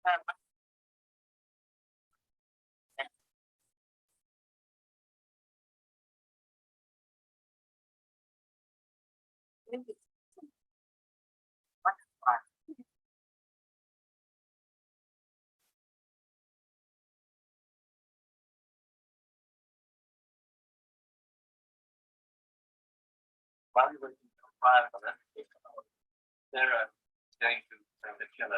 While we were fire for that, they're going to the cello.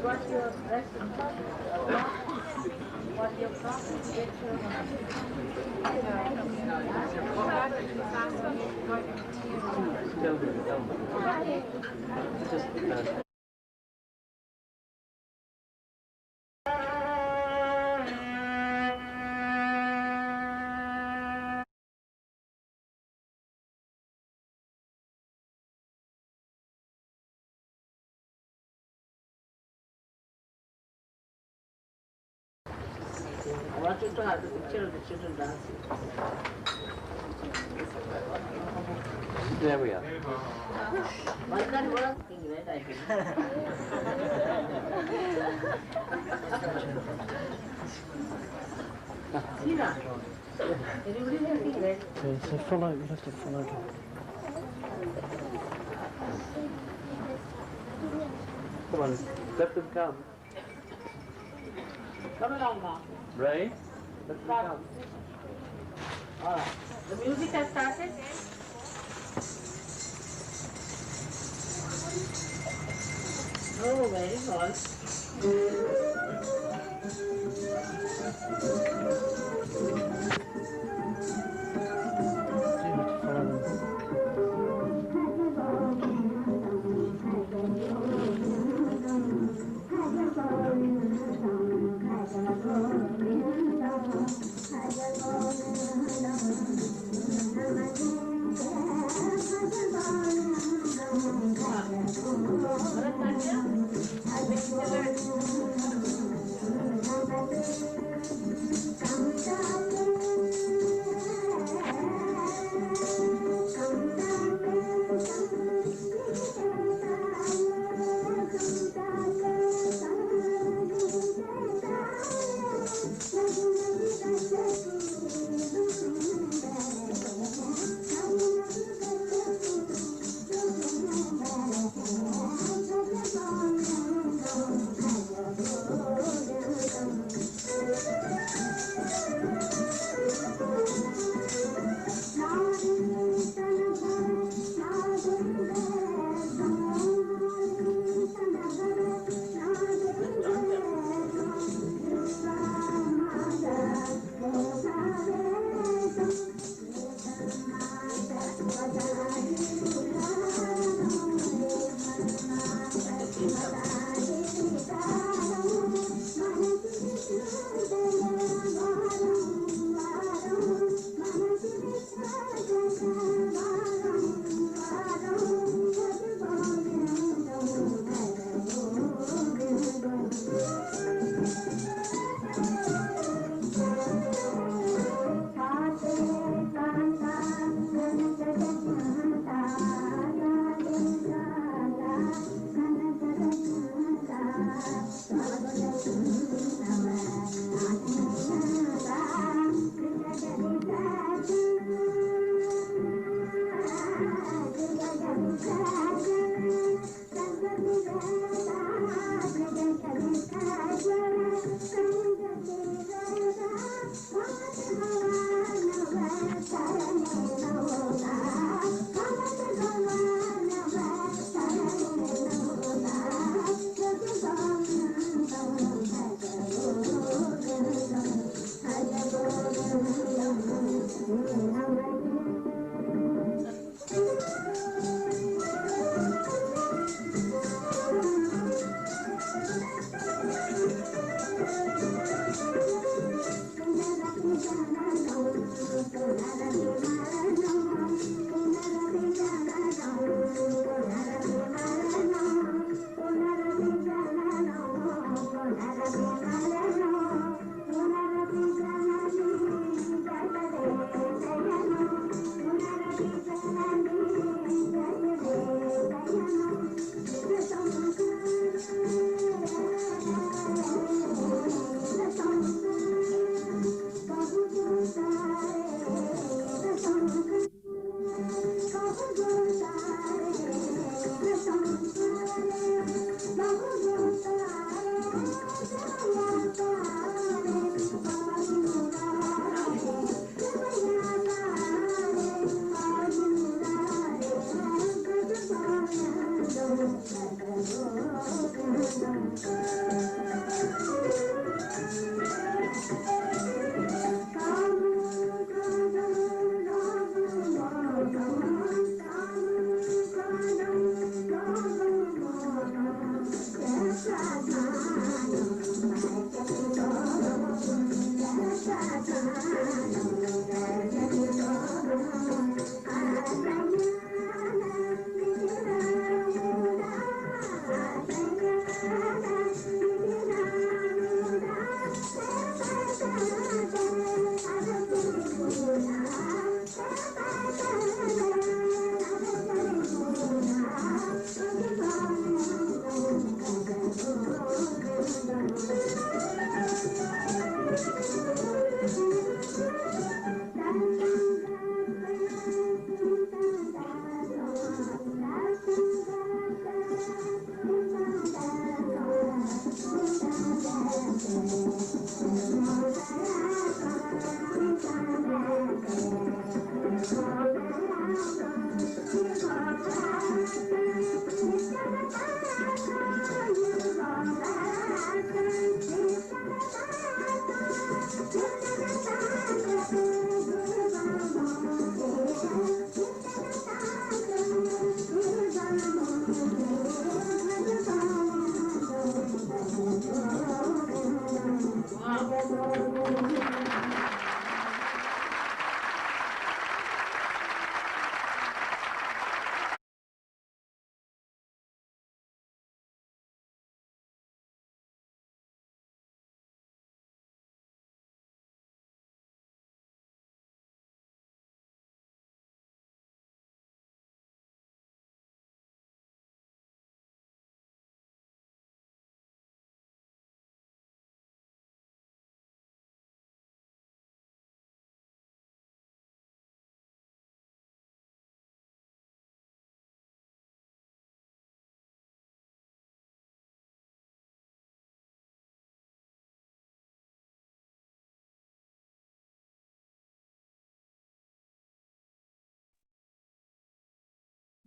Got your rest what your problem get your I want you to have the picture of the children dancing. There we are. Why can't one thing, right? I think. See now? Everybody has thing, right? So follow, you have to follow. Come on, let them come. Come along now. Ray, let them come. All right. The music has started. Oh, very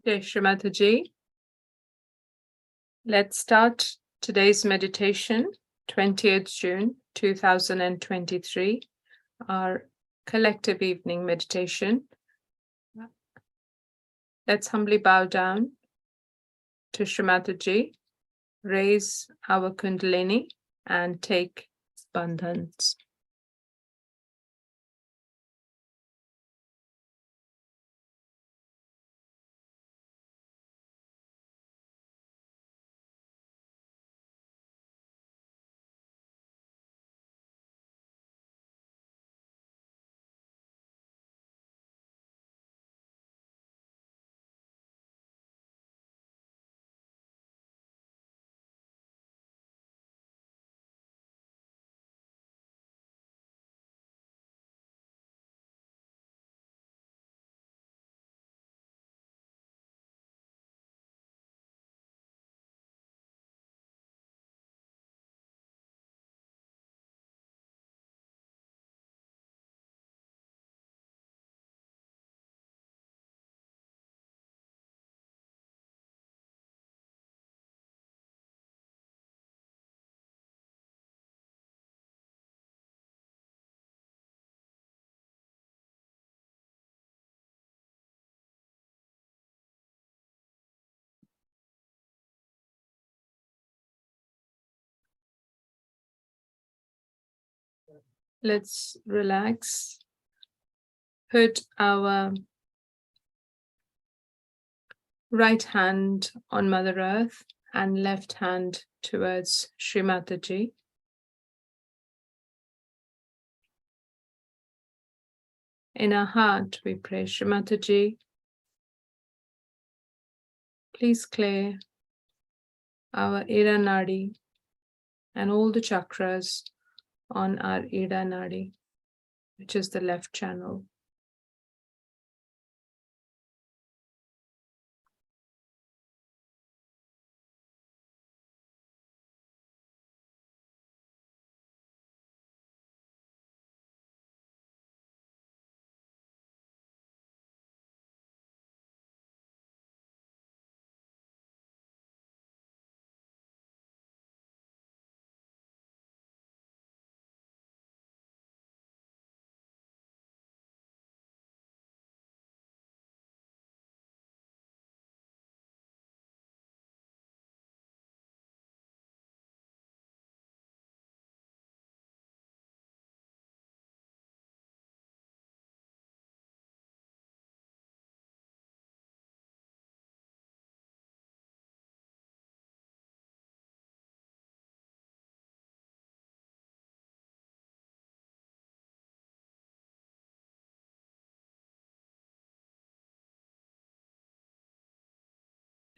Okay, Shrimataji. Let's start today's meditation, 20th June 2023, our collective evening meditation. Let's humbly bow down to Shrimataji, raise our Kundalini, and take bandhans. Let's relax. Put our right hand on Mother Earth and left hand towards Shrimataji. In our heart, we pray, Shrimataji, please clear our Ida Nadi and all the chakras on our Ida Nadi, which is the left channel.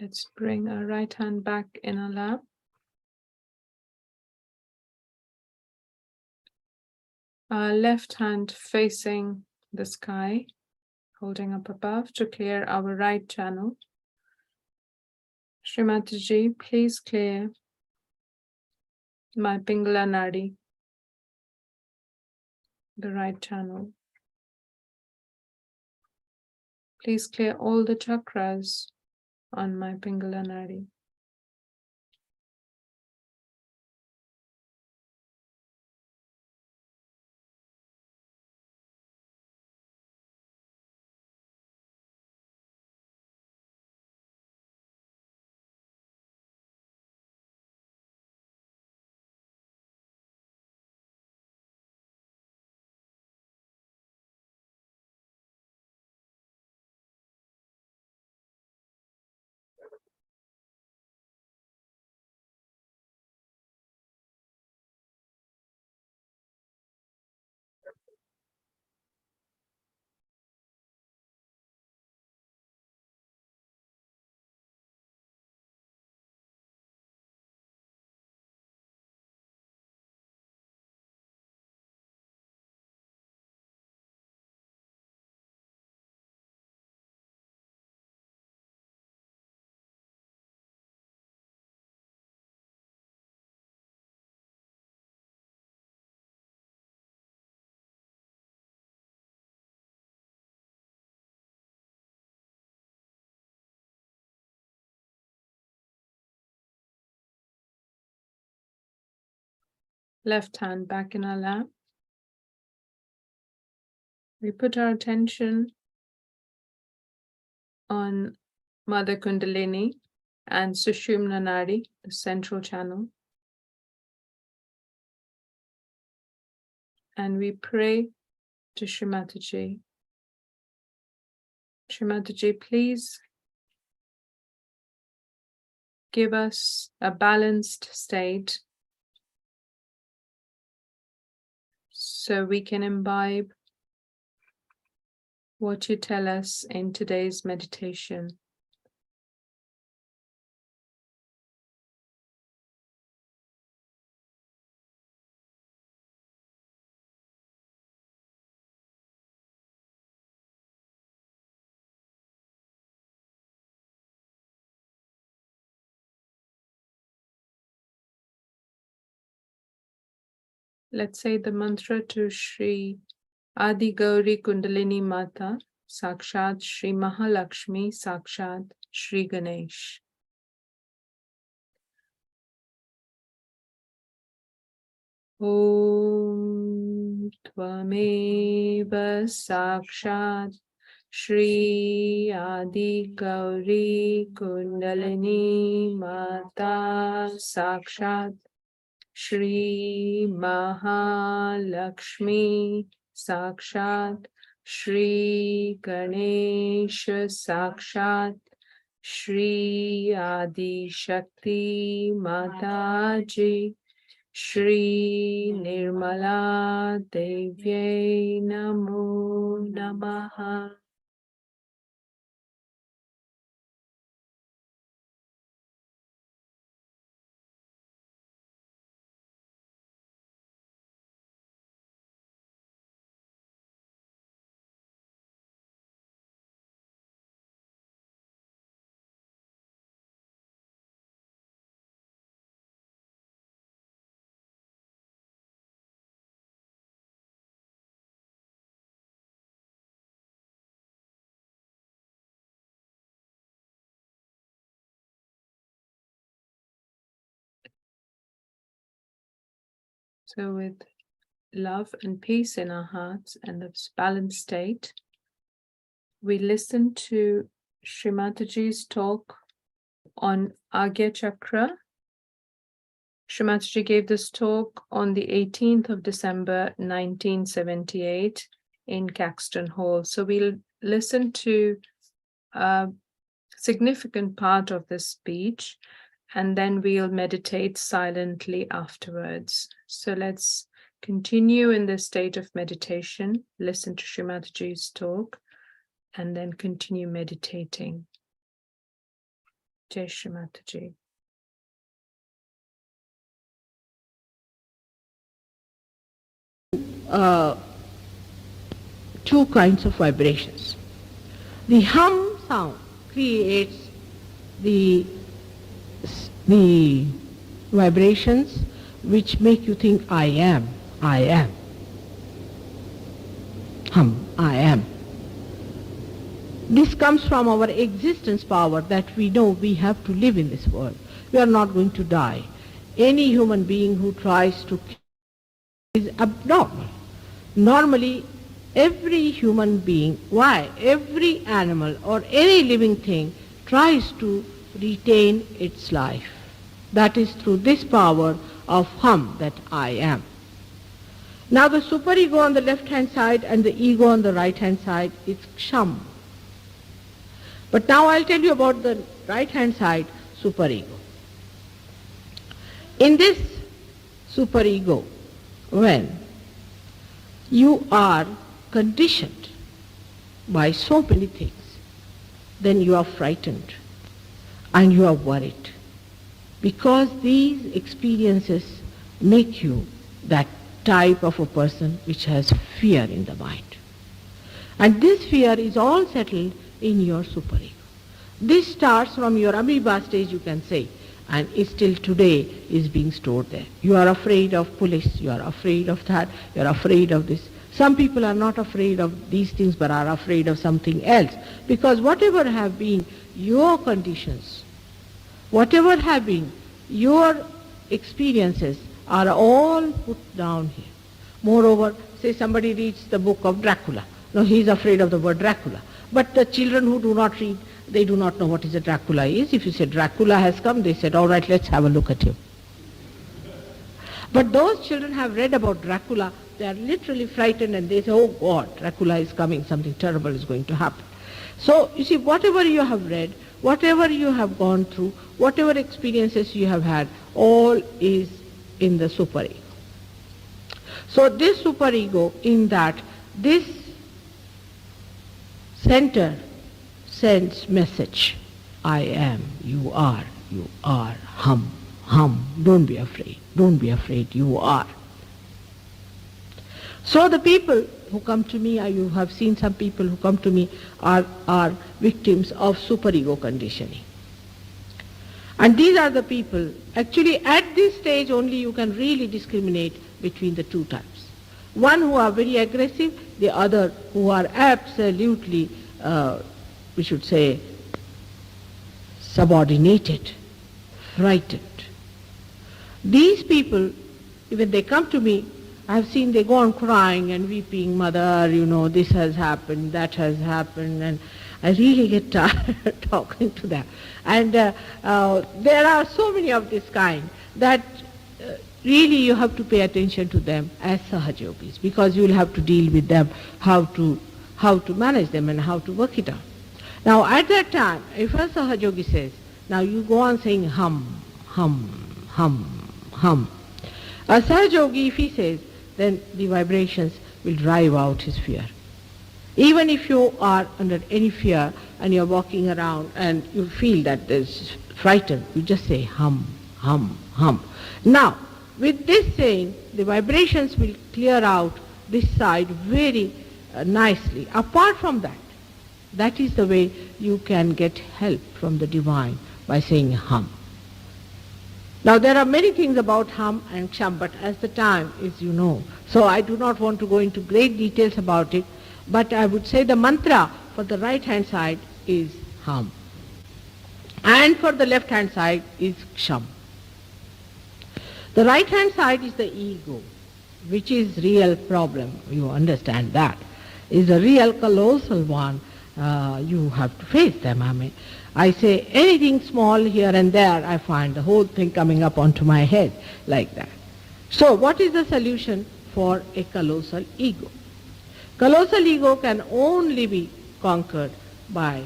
Let's bring our right hand back in our lap. Our left hand facing the sky, holding up above to clear our right channel. Shrimataji, please clear my Pingala Nadi, the right channel. Please clear all the chakras on my Pingala Nadi. Left hand back in our lap. We put our attention on Mother Kundalini and Sushumna Nadi, the central channel. And we pray to Shrimataji. Shrimataji, please give us a balanced state so we can imbibe what you tell us in today's meditation. Let's say the mantra to Shri Adi Gauri Kundalini Mata, Sakshat Shri Mahalakshmi, Sakshat Shri Ganesh. Om Tvameva Sakshat Shri Adi Gauri Kundalini Mata, Sakshat Shri Mahalakshmi, Sakshat Shri Ganesh, Sakshat Shri Adi Shakti Mataji, Shri Nirmala Devyai Namo Namaha. So with love and peace in our hearts and this balanced state, we listen to Srimataji's talk on Agya Chakra. Srimataji gave this talk on the 18th of December 1978 in Caxton Hall. So we'll listen to a significant part of this speech and then we'll meditate silently afterwards. So let's continue in this state of meditation, listen to Srimataji's talk, and then continue meditating. Jai Srimataji. Two kinds of vibrations. The hum sound creates the vibrations which make you think I am, I am. Hum, I am. This comes from our existence power that we know we have to live in this world. We are not going to die. Any human being who tries to kill is abnormal. Normally, every human being, why? Every animal or any living thing tries to retain its life. That is through this power of hum, that I am. Now the superego on the left-hand side and the ego on the right-hand side is ksham. But now I'll tell you about the right-hand side, superego. In this superego, when you are conditioned by so many things, then you are frightened and you are worried, because these experiences make you that type of a person which has fear in the mind. And this fear is all settled in your superego. This starts from your amoeba stage, you can say, and is still today is being stored there. You are afraid of police, you are afraid of that, you are afraid of this. Some people are not afraid of these things but are afraid of something else, because whatever have been your conditions, whatever have been your experiences are all put down here. Moreover, say somebody reads the book of Dracula. Now he is afraid of the word Dracula. But the children who do not read, they do not know what is a Dracula is. If you say Dracula has come, they said, all right, let's have a look at him. But those children have read about Dracula, they are literally frightened and they say, oh God, Dracula is coming, something terrible is going to happen. So, you see, whatever you have read, whatever you have gone through, whatever experiences you have had, all is in the superego. So this superego, in that, this center sends message, I am, you are, hum, hum, don't be afraid, you are. So the people who come to me, you have seen some people who come to me are victims of superego conditioning. And these are the people, actually at this stage only you can really discriminate between the two types. One who are very aggressive, the other who are absolutely, we should say, subordinated, frightened. These people, when they come to me, I have seen they go on crying and weeping, mother, this has happened, that has happened, and I really get tired talking to them. And there are so many of this kind that really you have to pay attention to them as Sahajogis, because you will have to deal with them, how to manage them and how to work it out. Now at that time, if a Sahajogi says, now you go on saying hum, hum, hum, hum, A Sahaja Yogi, if he says, then the vibrations will drive out his fear. Even if you are under any fear and you're walking around and you feel that there's frightened, you just say hum, hum, hum. Now, with this saying, the vibrations will clear out this side very nicely. Apart from that, that is the way you can get help from the divine, by saying hum. Now there are many things about hum and ksham, but as the time is, you know, so I do not want to go into great details about it, but I would say the mantra for the right hand side is hum, and for the left hand side is ksham. The right hand side is the ego, which is real problem, you understand that, is a real colossal one. You have to face them. I mean, I say anything small here and there, I find the whole thing coming up onto my head like that. So what is the solution for a colossal ego? Colossal ego can only be conquered by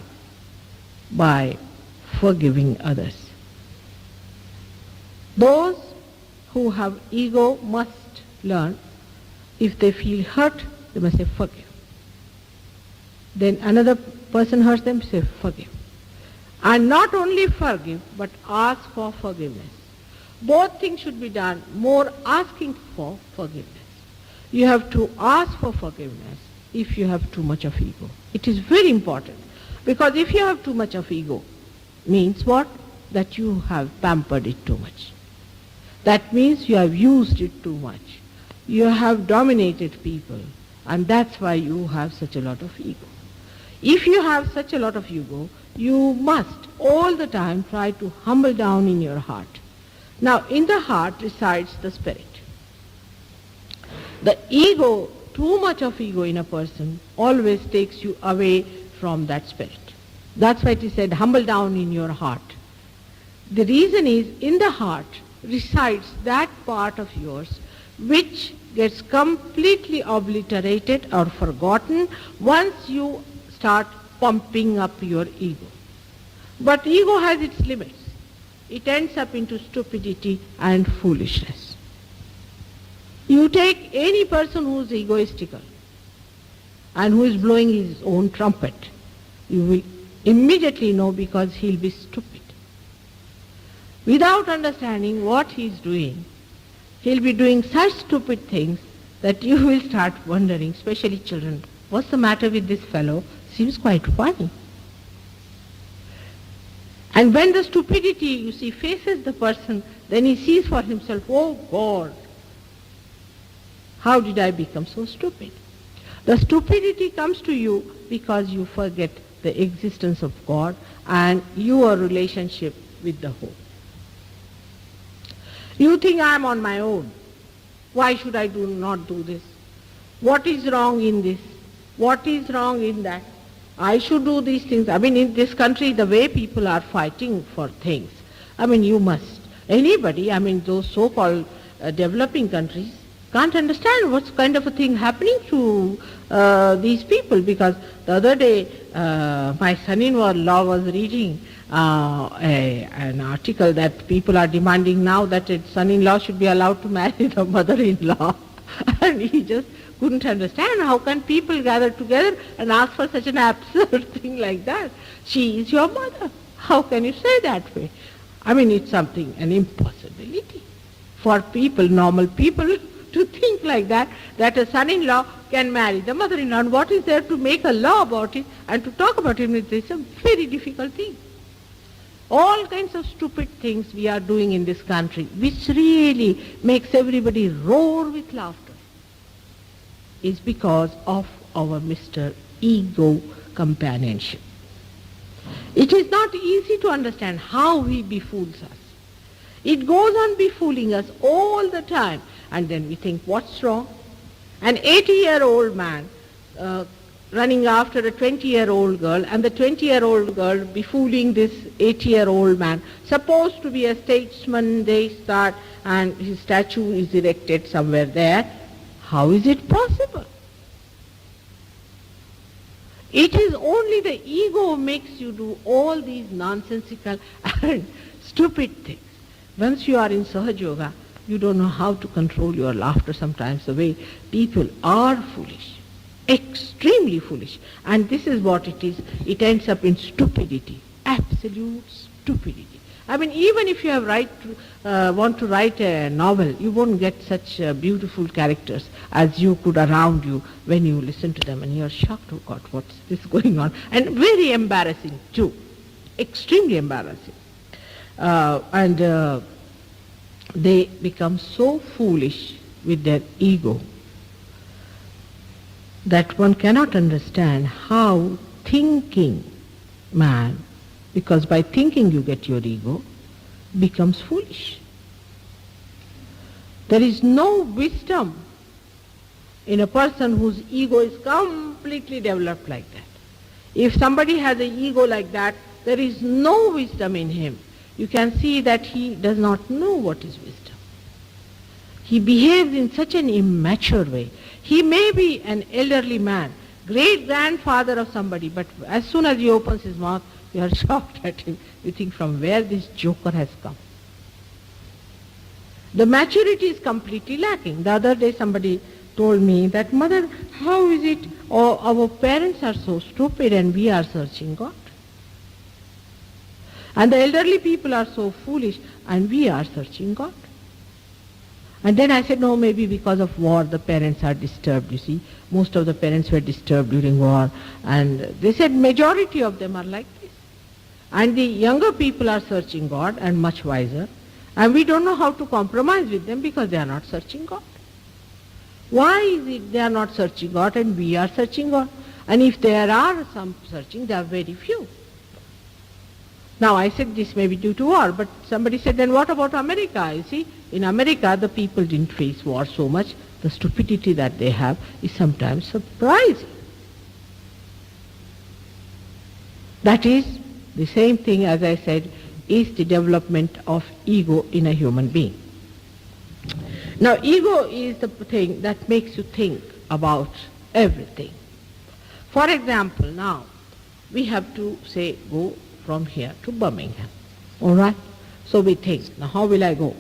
forgiving others. Those who have ego must learn, if they feel hurt, they must say forgive. Then another person hurts them, say forgive. And not only forgive, but ask for forgiveness. Both things should be done, more asking for forgiveness. You have to ask for forgiveness if you have too much of ego. It is very important, because if you have too much of ego, means what? That you have pampered it too much. That means you have used it too much. You have dominated people, and that's why you have such a lot of ego. If you have such a lot of ego, you must all the time try to humble down in your heart. Now, in the heart resides the spirit. The ego, too much of ego in a person, always takes you away from that spirit. That's why it is said, humble down in your heart. The reason is, in the heart resides that part of yours which gets completely obliterated or forgotten once you start pumping up your ego. But ego has its limits. It ends up into stupidity and foolishness. You take any person who is egoistical and who is blowing his own trumpet, you will immediately know, because he'll be stupid. Without understanding what he is doing, he'll be doing such stupid things that you will start wondering, especially children, what's the matter with this fellow? Seems quite funny. And when the stupidity, you see, faces the person, then he sees for himself, oh God, how did I become so stupid? The stupidity comes to you because you forget the existence of God and your relationship with the whole. You think I am on my own. Why should I not do this? What is wrong in this? What is wrong in that? I should do these things. I mean, in this country, the way people are fighting for things, I mean, you must. Anybody, I mean, those so-called developing countries can't understand what's kind of a thing happening to these people, because the other day my son-in-law was reading an article that people are demanding now that a son-in-law should be allowed to marry the mother-in-law. And he just couldn't understand how can people gather together and ask for such an absurd thing like that. She is your mother. How can you say that way? I mean, it's something, an impossibility for people, normal people, to think like that a son-in-law can marry the mother-in-law. And what is there to make a law about it and to talk about it? It's a very difficult thing. All kinds of stupid things we are doing in this country, which really makes everybody roar with laughter, is because of our Mr. Ego companionship. It is not easy to understand how he befools us. It goes on befooling us all the time, and then we think, what's wrong? An 80-year-old man running after a 20-year-old girl, and the 20-year-old girl befooling this 80-year-old man, supposed to be a statesman, they start, and his statue is erected somewhere there. How is it possible? It is only the ego makes you do all these nonsensical and stupid things. Once you are in Sahaja Yoga, You don't know how to control your laughter sometimes, the way people are foolish, extremely foolish. And this is what it is. It ends up in stupidity, absolute stupidity. I mean, even if you have want to write a novel, you won't get such beautiful characters as you could around you when you listen to them and you're shocked, oh God, what's this going on? And very embarrassing too, extremely embarrassing. They become so foolish with their ego that one cannot understand how thinking man, because by thinking you get your ego, becomes foolish. There is no wisdom in a person whose ego is completely developed like that. If somebody has an ego like that, there is no wisdom in him. You can see that he does not know what is wisdom. He behaves in such an immature way. He may be an elderly man, great-grandfather of somebody, but as soon as he opens his mouth, you are shocked at him. You think, from where this joker has come. The maturity is completely lacking. The other day somebody told me that, Mother, how is it our parents are so stupid and we are searching God? And the elderly people are so foolish and we are searching God. And then I said, no, maybe because of war the parents are disturbed, you see. Most of the parents were disturbed during war. And they said majority of them are like this. And the younger people are searching God and much wiser. And we don't know how to compromise with them because they are not searching God. Why is it they are not searching God and we are searching God? And if there are some searching, there are very few. Now I said this may be due to war, but somebody said, then what about America? You see, in America the people didn't face war so much. The stupidity that they have is sometimes surprising. That is the same thing, as I said, is the development of ego in a human being. Now ego is the thing that makes you think about everything. For example, now we have to say go from here to Birmingham. All right? So we think, now how will I go?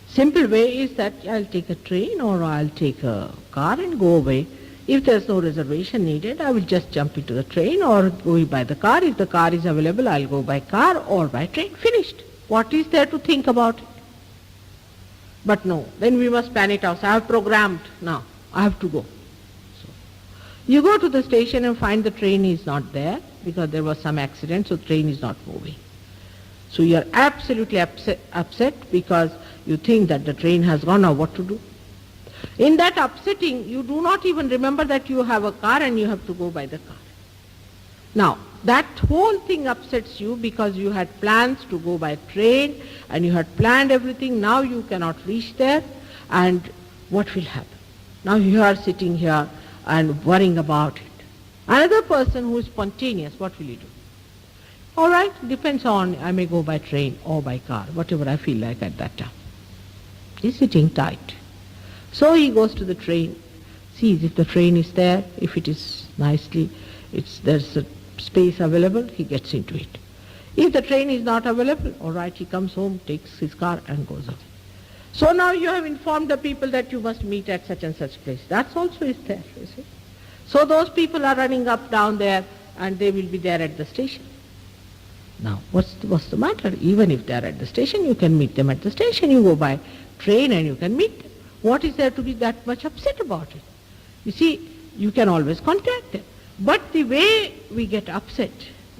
Simple way is that I'll take a train or I'll take a car and go away. If there's no reservation needed, I will just jump into the train or go by the car. If the car is available, I'll go by car or by train. Finished. What is there to think about it? But no, then we must plan it out. So I have programmed now. I have to go. So you go to the station and find the train is not there because there was some accident, so the train is not moving. So you are absolutely upset because you think that the train has gone. Now what to do? In that upsetting, you do not even remember that you have a car and you have to go by the car. Now, that whole thing upsets you because you had plans to go by train and you had planned everything. Now you cannot reach there, and what will happen? Now you are sitting here and worrying about it. Another person who is spontaneous, what will he do? All right, depends on, I may go by train or by car, whatever I feel like at that time. He's sitting tight. So he goes to the train, sees if the train is there, if it is nicely, there's a space available, he gets into it. If the train is not available, all right, he comes home, takes his car and goes away. So now you have informed the people that you must meet at such and such place. That also is there, you see. So those people are running up, down there, and they will be there at the station. Now, what's the matter? Even if they are at the station, you can meet them at the station. You go by train and you can meet them. What is there to be that much upset about it? You see, you can always contact them. But the way we get upset,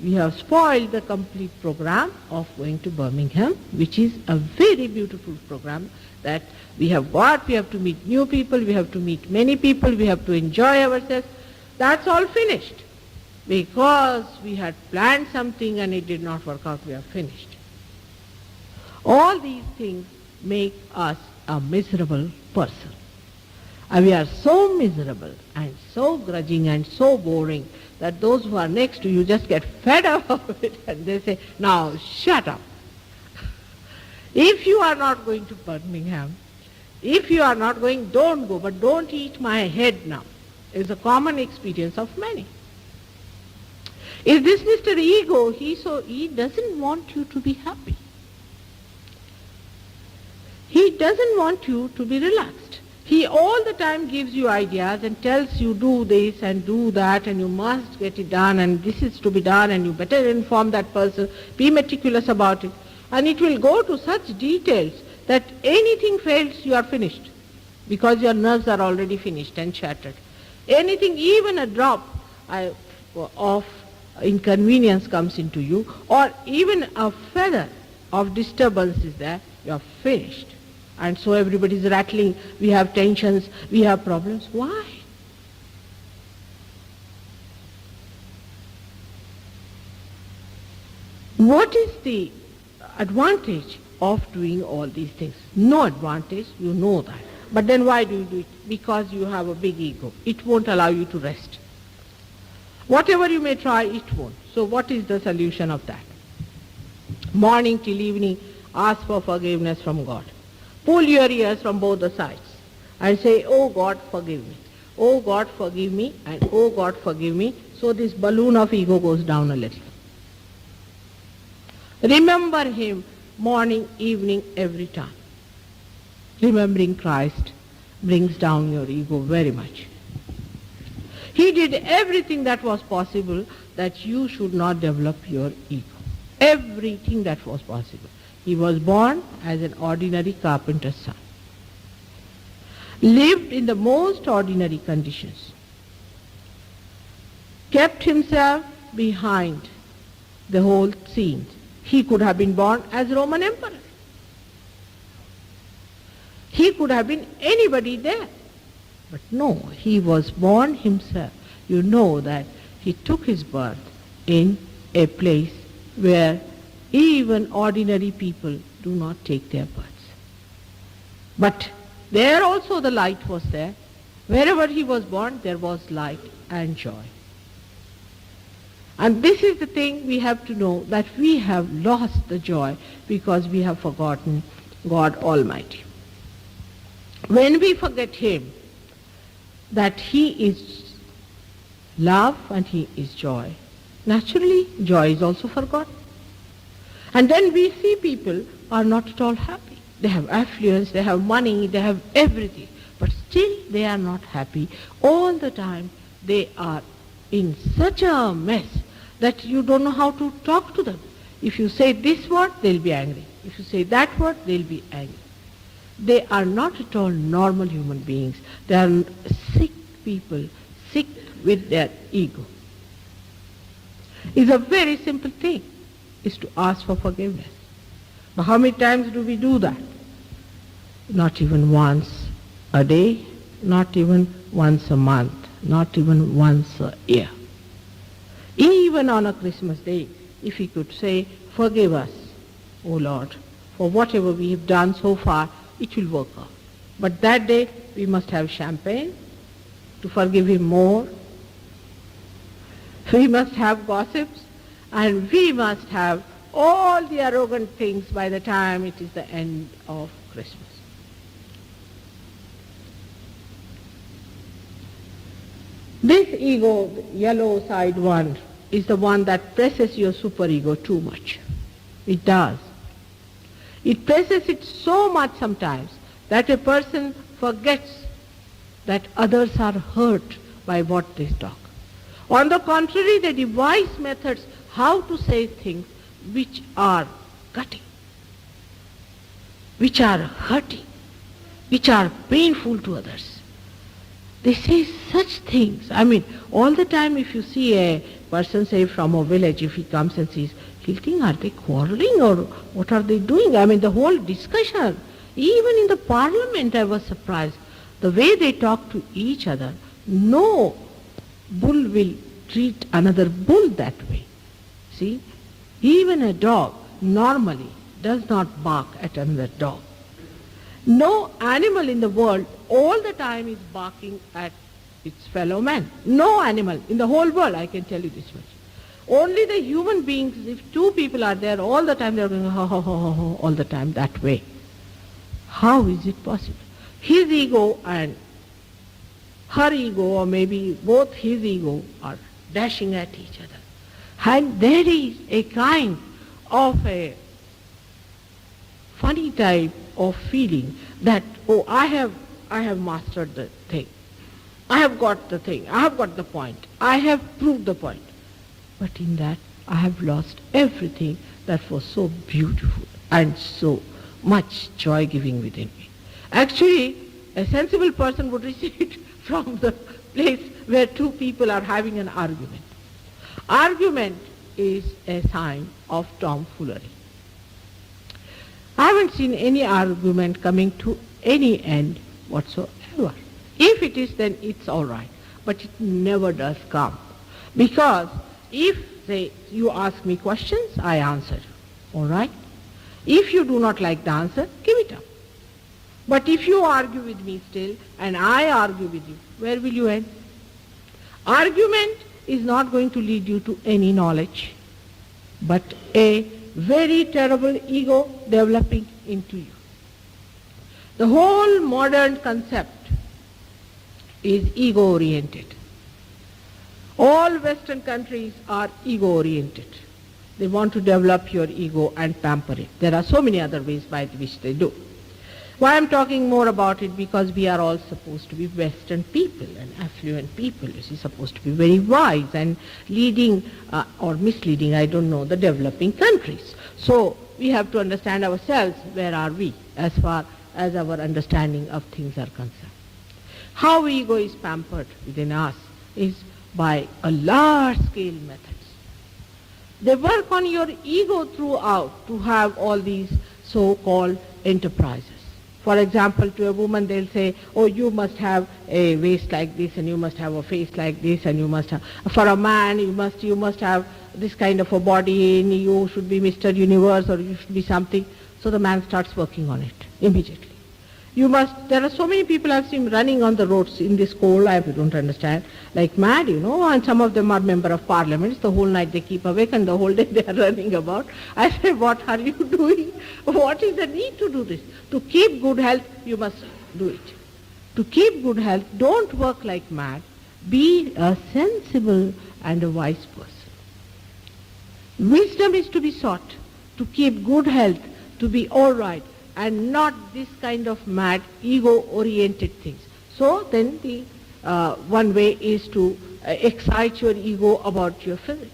we have spoiled the complete program of going to Birmingham, which is a very beautiful program that we have got. We have to meet new people, we have to meet many people, we have to enjoy ourselves. That's all finished. Because we had planned something and it did not work out, we are finished. All these things make us a miserable person. And we are so miserable and so grudging and so boring that those who are next to you just get fed up of it and they say, now shut up. If you are not going to Birmingham, if you are not going, don't go, but don't eat my head now. It's a common experience of many. Is this Mr. Ego? He doesn't want you to be happy. doesn't want you to be relaxed. He all the time gives you ideas and tells you do this and do that and you must get it done and this is to be done and you better inform that person, be meticulous about it. And it will go to such details that anything fails, you are finished because your nerves are already finished and shattered. Anything, even a drop of inconvenience comes into you or even a feather of disturbance is there, you are finished. And so everybody is rattling, we have tensions, we have problems. Why? What is the advantage of doing all these things? No advantage, you know that. But then why do you do it? Because you have a big ego. It won't allow you to rest. Whatever you may try, it won't. So what is the solution of that? Morning till evening, ask for forgiveness from God. Pull your ears from both the sides and say, oh God, forgive me. Oh God, forgive me, and oh God, forgive me. So this balloon of ego goes down a little. Remember Him morning, evening, every time. Remembering Christ brings down your ego very much. He did everything that was possible that you should not develop your ego. Everything that was possible. He was born as an ordinary carpenter's son. Lived in the most ordinary conditions. Kept himself behind the whole scene. He could have been born as Roman emperor. He could have been anybody there. But no, he was born himself. You know that he took his birth in a place where even ordinary people do not take their births. But there also the light was there. Wherever he was born, there was light and joy. And this is the thing we have to know, that we have lost the joy because we have forgotten God Almighty. When we forget Him, that He is love and He is joy, naturally joy is also forgotten. And then we see people are not at all happy. They have affluence, they have money, they have everything, but still they are not happy. All the time they are in such a mess that you don't know how to talk to them. If you say this word, they'll be angry. If you say that word, they'll be angry. They are not at all normal human beings. They are sick people, sick with their ego. It's a very simple thing, is to ask for forgiveness. But how many times do we do that? Not even once a day, not even once a month, not even once a year. Even on a Christmas day, if we could say, forgive us, O Lord, for whatever we have done so far, it will work out. But that day we must have champagne to forgive Him more. We must have gossips, and we must have all the arrogant things by the time it is the end of Christmas. This ego, the yellow side one, is the one that presses your superego too much. It does. It presses it so much sometimes that a person forgets that others are hurt by what they talk. On the contrary, they devise methods how to say things which are cutting, which are hurting, which are painful to others. They say such things. I mean, all the time if you see a person, say from a village, if he comes and sees, he'll think, are they quarreling or what are they doing? I mean, the whole discussion, even in the parliament I was surprised. The way they talk to each other, no bull will treat another bull that way. See, even a dog normally does not bark at another dog. No animal in the world all the time is barking at its fellow man. No animal in the whole world, I can tell you this much. Only the human beings, if two people are there all the time, they are going ho, ho, ho, ho, ho, all the time that way. How is it possible? His ego and her ego, or maybe both his ego, are dashing at each other. And there is a kind of a funny type of feeling that, oh, I have mastered the thing. I have got the thing. I have got the point. I have proved the point. But in that, I have lost everything that was so beautiful and so much joy-giving within me. Actually, a sensible person would receive it from the place where two people are having an argument. Argument is a sign of tomfoolery. I haven't seen any argument coming to any end whatsoever. If it is, then it's all right. But it never does come. Because if, say, you ask me questions, I answer. All right? If you do not like the answer, give it up. But if you argue with me still, and I argue with you, where will you end? Argument is not going to lead you to any knowledge, but a very terrible ego developing into you. The whole modern concept is ego-oriented. All Western countries are ego-oriented. They want to develop your ego and pamper it. There are so many other ways by which they do. Why I'm talking more about it? Because we are all supposed to be Western people and affluent people. You see, supposed to be very wise and leading or misleading, I don't know, the developing countries. So we have to understand ourselves, where are we as far as our understanding of things are concerned. How ego is pampered within us is by a large-scale methods. They work on your ego throughout to have all these so-called enterprises. For example, to a woman they'll say, oh, you must have a waist like this, and you must have a face like this, and you must have, for a man, you must have this kind of a body, and you should be Mr. Universe, or you should be something. So the man starts working on it immediately. There are so many people I've seen running on the roads in this cold, I don't understand, like mad, and some of them are member of parliaments. The whole night they keep awake and the whole day they are running about. I say, what are you doing? What is the need to do this? To keep good health, you must do it. To keep good health, don't work like mad. Be a sensible and a wise person. Wisdom is to be sought, to keep good health, to be all right, and not this kind of mad, ego-oriented things. So then the one way is to excite your ego about your physique.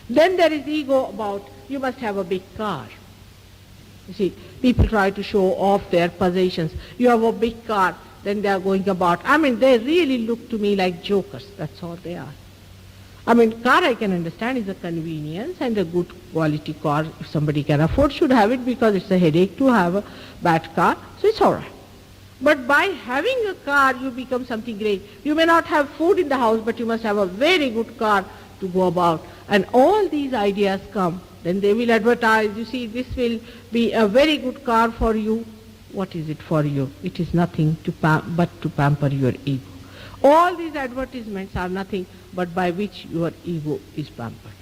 Then there is ego about, you must have a big car. You see, people try to show off their possessions. You have a big car, then they are going about. They really look to me like jokers. That's all they are. Car I can understand is a convenience, and a good quality car, if somebody can afford, should have it, because it's a headache to have a bad car, so it's all right. But by having a car, you become something great. You may not have food in the house, but you must have a very good car to go about. And all these ideas come. Then they will advertise, you see, this will be a very good car for you. What is it for you? It is nothing but to pamper your ego. All these advertisements are nothing but by which your ego is pampered.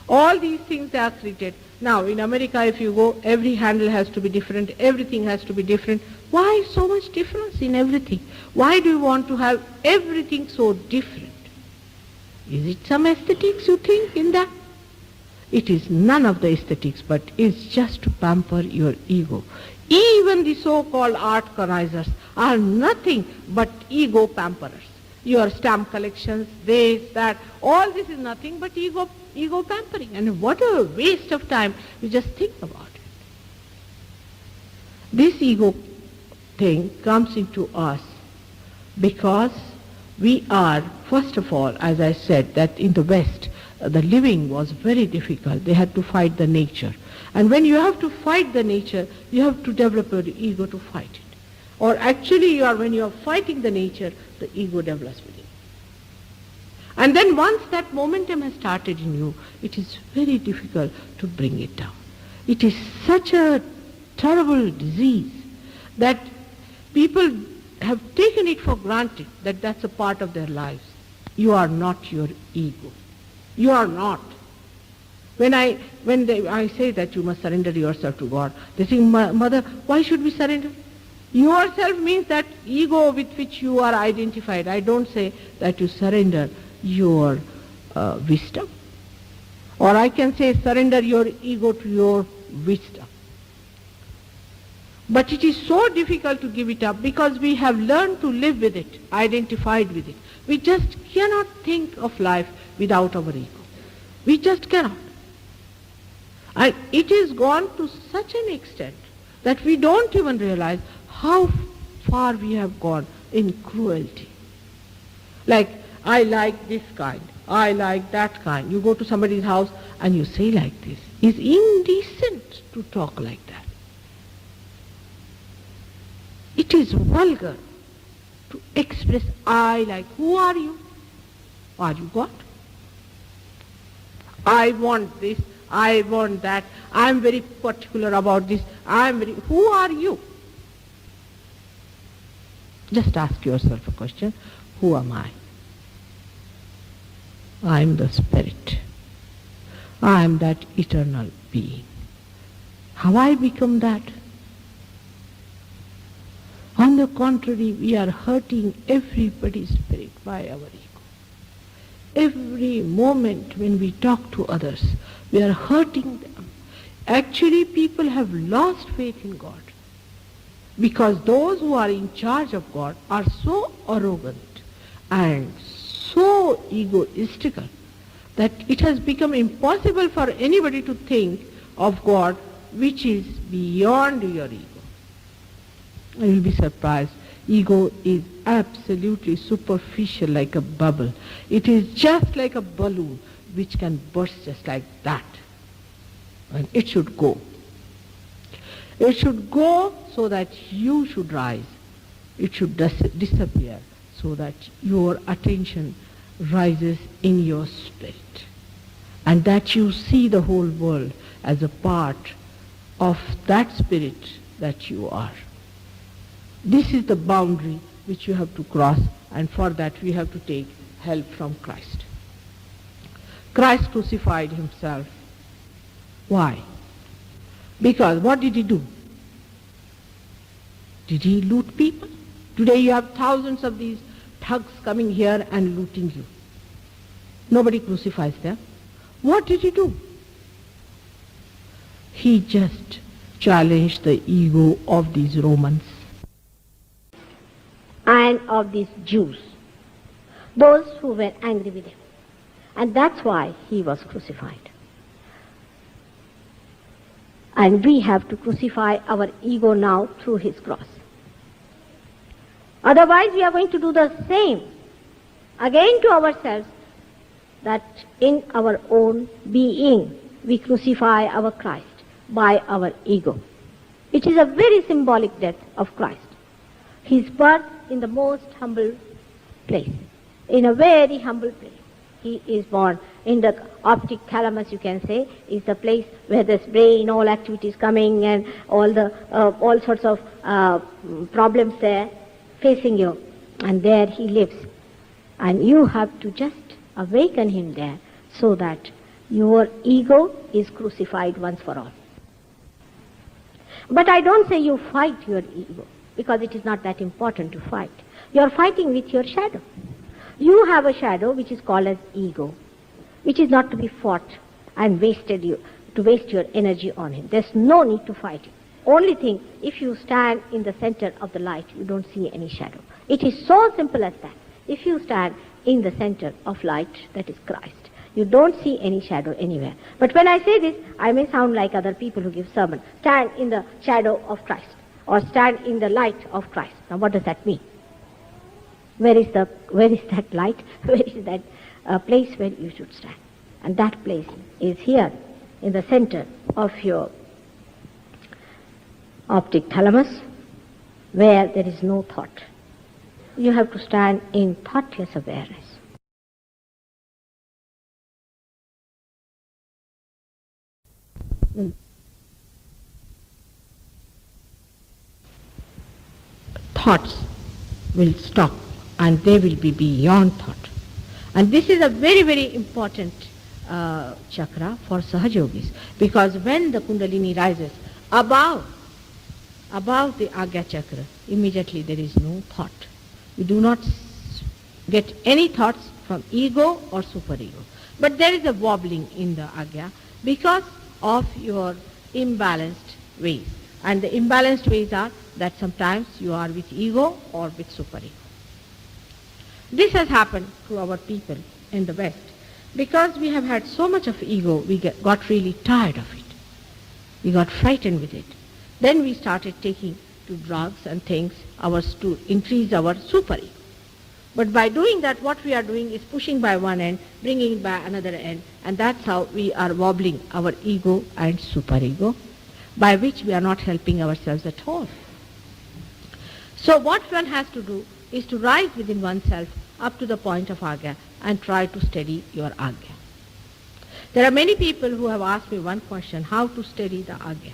All these things are created. Now, in America, if you go, every handle has to be different, everything has to be different. Why so much difference in everything? Why do you want to have everything so different? Is it some aesthetics you think in that? It is none of the aesthetics, but it's just to pamper your ego. Even the so-called art connoisseurs are nothing but ego pamperers. Your stamp collections, this, that, all this is nothing but ego pampering. And what a waste of time. You just think about it. This ego thing comes into us because we are, first of all, as I said, that in the West, the living was very difficult. They had to fight the nature. And when you have to fight the nature, you have to develop your ego to fight it. Or actually, when you are fighting the nature, the ego develops within you. And then once that momentum has started in you, it is very difficult to bring it down. It is such a terrible disease that people have taken it for granted that that's a part of their lives. You are not your ego. You are not. When I say that you must surrender yourself to God, they think, Mother, why should we surrender? Yourself means that ego with which you are identified. I don't say that you surrender your wisdom. Or I can say surrender your ego to your wisdom. But it is so difficult to give it up because we have learned to live with it, identified with it. We just cannot think of life without our ego. We just cannot. And it is gone to such an extent that we don't even realize how far we have gone in cruelty. Like, I like this kind, I like that kind. You go to somebody's house and you say like this. It's indecent to talk like that. It is vulgar to express I like. Who are you? Are you God? I want this, I want that, I'm very particular about this, who are you? Just ask yourself a question, who am I? I am the Spirit. I am that eternal being. Have I become that? On the contrary, we are hurting everybody's spirit by our ego. Every moment when we talk to others, we are hurting them. Actually, people have lost faith in God because those who are in charge of God are so arrogant and so egoistical that it has become impossible for anybody to think of God which is beyond your ego. You will be surprised. Ego is absolutely superficial like a bubble. It is just like a balloon which can burst just like that. And it should go. It should go so that you should rise. It should disappear so that your attention rises in your spirit. And that you see the whole world as a part of that spirit that you are. This is the boundary which you have to cross, and for that we have to take help from Christ. Christ crucified himself. Why? Because what did he do? Did he loot people? Today you have thousands of these thugs coming here and looting you. Nobody crucifies them. What did he do? He just challenged the ego of these Romans and of these Jews, those who were angry with him. And that's why he was crucified. And we have to crucify our ego now through his cross. Otherwise we are going to do the same again to ourselves, that in our own being we crucify our Christ by our ego. It is a very symbolic death of Christ. His birth in the most humble place, in a very humble place. He is born in the optic thalamus, you can say, is the place where this brain, all activities coming and all sorts of problems there facing you. And there he lives. And you have to just awaken him there so that your ego is crucified once for all. But I don't say you fight your ego, because it is not that important to fight. You are fighting with your shadow. You have a shadow which is called as ego, which is not to be fought and to waste your energy on him. There's no need to fight it. Only thing, if you stand in the center of the light, you don't see any shadow. It is so simple as that. If you stand in the center of light, that is Christ, you don't see any shadow anywhere. But when I say this, I may sound like other people who give sermon. Stand in the shadow of Christ, or stand in the light of Christ. Now what does that mean? Where is that light? Where is that place where you should stand? And that place is here in the center of your optic thalamus, where there is no thought. You have to stand in thoughtless awareness. Thoughts will stop and they will be beyond thought. And this is a very, very important chakra for Sahaja Yogis, because when the Kundalini rises above the Agya chakra, immediately there is no thought. You do not get any thoughts from ego or superego. But there is a wobbling in the Agya because of your imbalanced ways. And the imbalanced ways are that sometimes you are with ego or with superego. This has happened to our people in the West. Because we have had so much of ego, we got really tired of it. We got frightened with it. Then we started taking to drugs and things to increase our superego. But by doing that, what we are doing is pushing by one end, bringing it by another end, and that's how we are wobbling our ego and superego, by which we are not helping ourselves at all. So what one has to do is to rise within oneself up to the point of agya and try to steady your agya. There are many people who have asked me one question, how to steady the agya.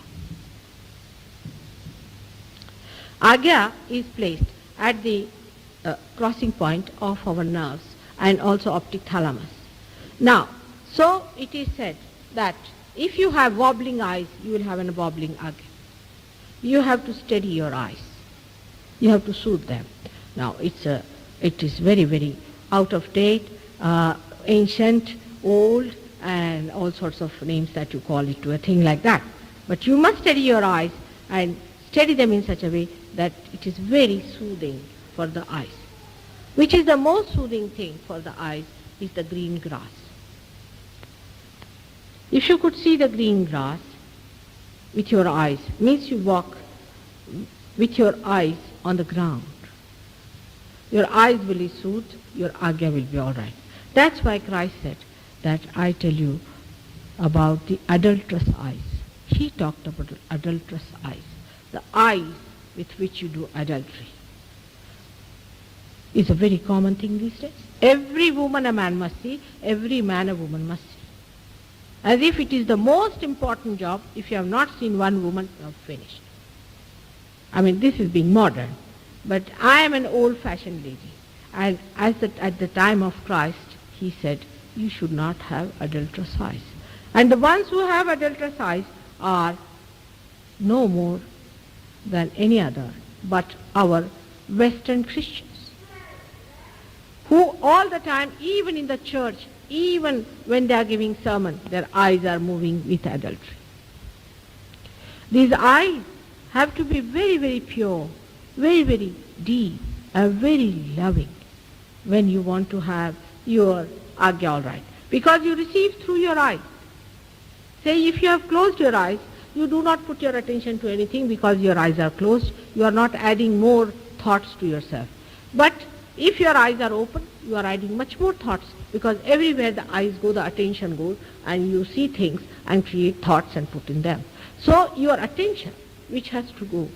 Agya is placed at the crossing point of our nerves and also optic thalamus. Now, so it is said that if you have wobbling eyes, you will have a wobbling agya. You have to steady your eyes. You have to soothe them. Now, it is very, very out of date, ancient, old, and all sorts of names that you call it to a thing like that. But you must steady your eyes and steady them in such a way that it is very soothing for the eyes. Which is the most soothing thing for the eyes is the green grass. If you could see the green grass with your eyes, means you walk with your eyes on the ground. Your eyes will be soothed, your agya will be all right. That's why Christ said that I tell you about the adulterous eyes. He talked about adulterous eyes, the eyes with which you do adultery. Is a very common thing these days. Every woman a man must see, every man a woman must see. As if it is the most important job. If you have not seen one woman, you have finished. I mean, this is being modern. But I am an old-fashioned lady. And at the time of Christ, he said, you should not have adulterous eyes. And the ones who have adulterous eyes are no more than any other but our Western Christians, who all the time, even in the church, even when they are giving sermon, their eyes are moving with adultery. These eyes have to be very, very pure, very, very deep, and very loving when you want to have your agya all right. Because you receive through your eyes. Say if you have closed your eyes, you do not put your attention to anything because your eyes are closed. You are not adding more thoughts to yourself. But if your eyes are open, you are adding much more thoughts because everywhere the eyes go, the attention goes and you see things and create thoughts and put in them. So your attention, which has to go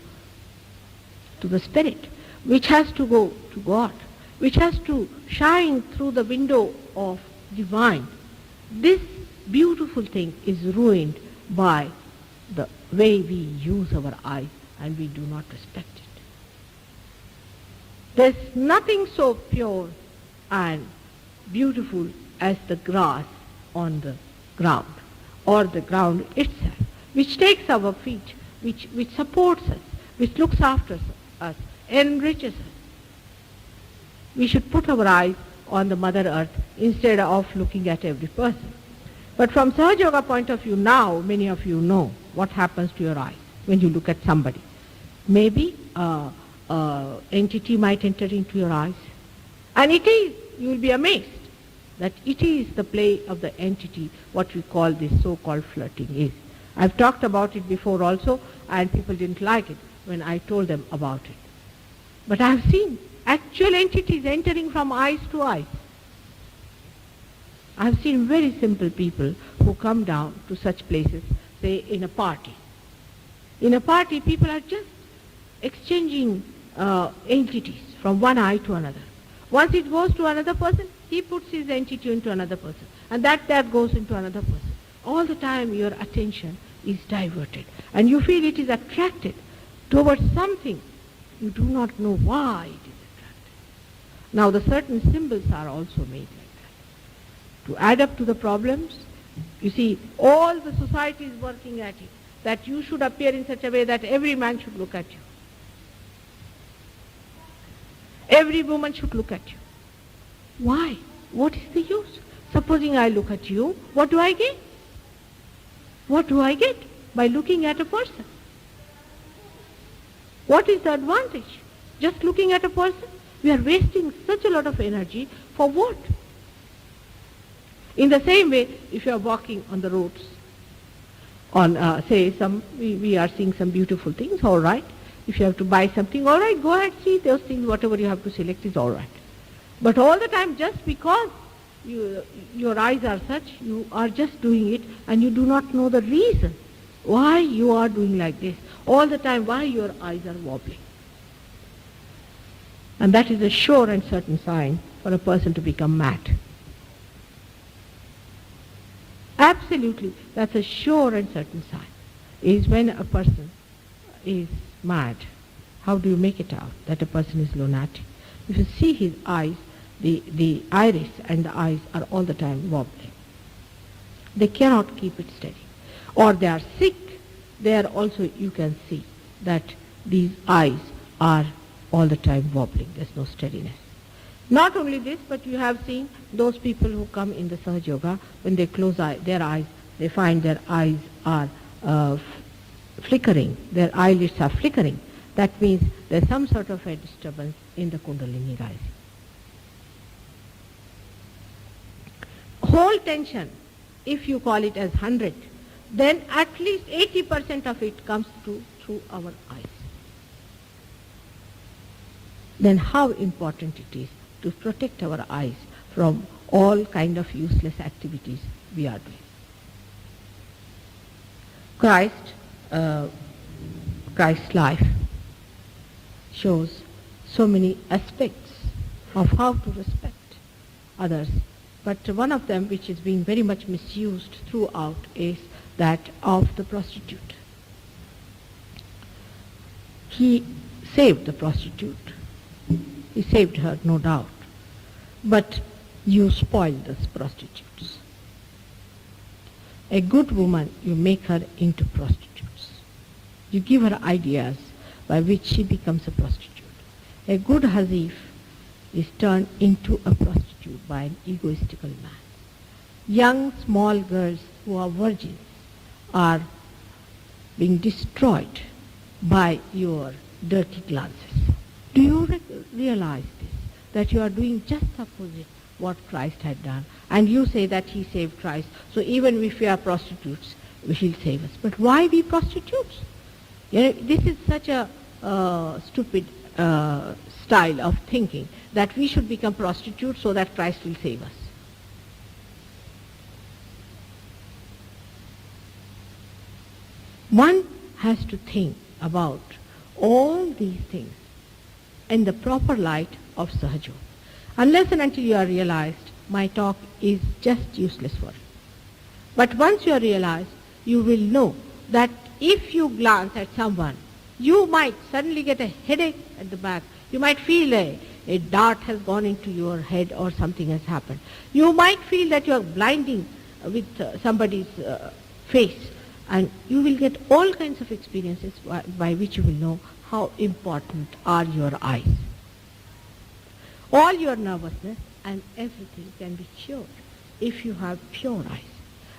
to the Spirit, which has to go to God, which has to shine through the window of divine, this beautiful thing is ruined by the way we use our eyes and we do not respect it. There's nothing so pure and beautiful as the grass on the ground or the ground itself, which takes our feet, which supports us, which looks after us, enriches us. We should put our eyes on the Mother Earth instead of looking at every person. But from Sahaja Yoga point of view now, many of you know what happens to your eyes when you look at somebody. Maybe entity might enter into your eyes. And it is, you will be amazed that it is the play of the entity, what we call this so-called flirting is. I've talked about it before also, and people didn't like it when I told them about it. But I've seen actual entities entering from eyes to eyes. I've seen very simple people who come down to such places, say in a party. In a party, people are just exchanging entities from one eye to another. Once it goes to another person, he puts his entity into another person. And that goes into another person. All the time your attention is diverted. And you feel it is attracted towards something. You do not know why it is attracted. Now the certain symbols are also made like that. To add up to the problems, you see, all the society is working at it, that you should appear in such a way that every man should look at you. Every woman should look at you. Why? What is the use? Supposing I look at you, what do I get? What do I get by looking at a person? What is the advantage? Just looking at a person? We are wasting such a lot of energy for what? In the same way, if you are walking on the roads, on we are seeing some beautiful things, all right. If you have to buy something, all right, go ahead, see those things, whatever you have to select is all right. But all the time, just because your eyes are such, you are just doing it and you do not know the reason why you are doing like this. All the time, why your eyes are wobbling. And that is a sure and certain sign for a person to become mad. Absolutely, that's a sure and certain sign, is when a person is mad. How do you make it out that a person is lunatic? If you see his eyes, the iris and the eyes are all the time wobbling. They cannot keep it steady. Or they are sick, there also you can see that these eyes are all the time wobbling. There's no steadiness. Not only this, but you have seen those people who come in the Sahaja Yoga, when they close their eyes, they find their eyes are flickering, their eyelids are flickering. That means there's some sort of a disturbance in the Kundalini rising. Whole tension, if you call it as 100, then at least 80% of it comes through our eyes. Then how important it is to protect our eyes from all kind of useless activities we are doing. Christ's life shows so many aspects of how to respect others, but one of them which is being very much misused throughout is that of the prostitute. He saved the prostitute. He saved her, no doubt. But you spoil those prostitutes. A good woman, you make her into prostitutes. You give her ideas by which she becomes a prostitute. A good hazif is turned into a prostitute by an egoistical man. Young, small girls who are virgins are being destroyed by your dirty glances. Do you realize this? That you are doing just opposite what Christ had done. And you say that he saved Christ. So even if we are prostitutes, he'll save us. But why be prostitutes? This is such a stupid style of thinking, that we should become prostitutes so that Christ will save us. One has to think about all these things in the proper light of Sahaja. Unless and until you are realized, my talk is just useless for you. But once you are realized, you will know that if you glance at someone, you might suddenly get a headache at the back. You might feel a dart has gone into your head or something has happened. You might feel that you are blinding with somebody's face, and you will get all kinds of experiences by which you will know how important are your eyes. All your nervousness and everything can be cured if you have pure eyes.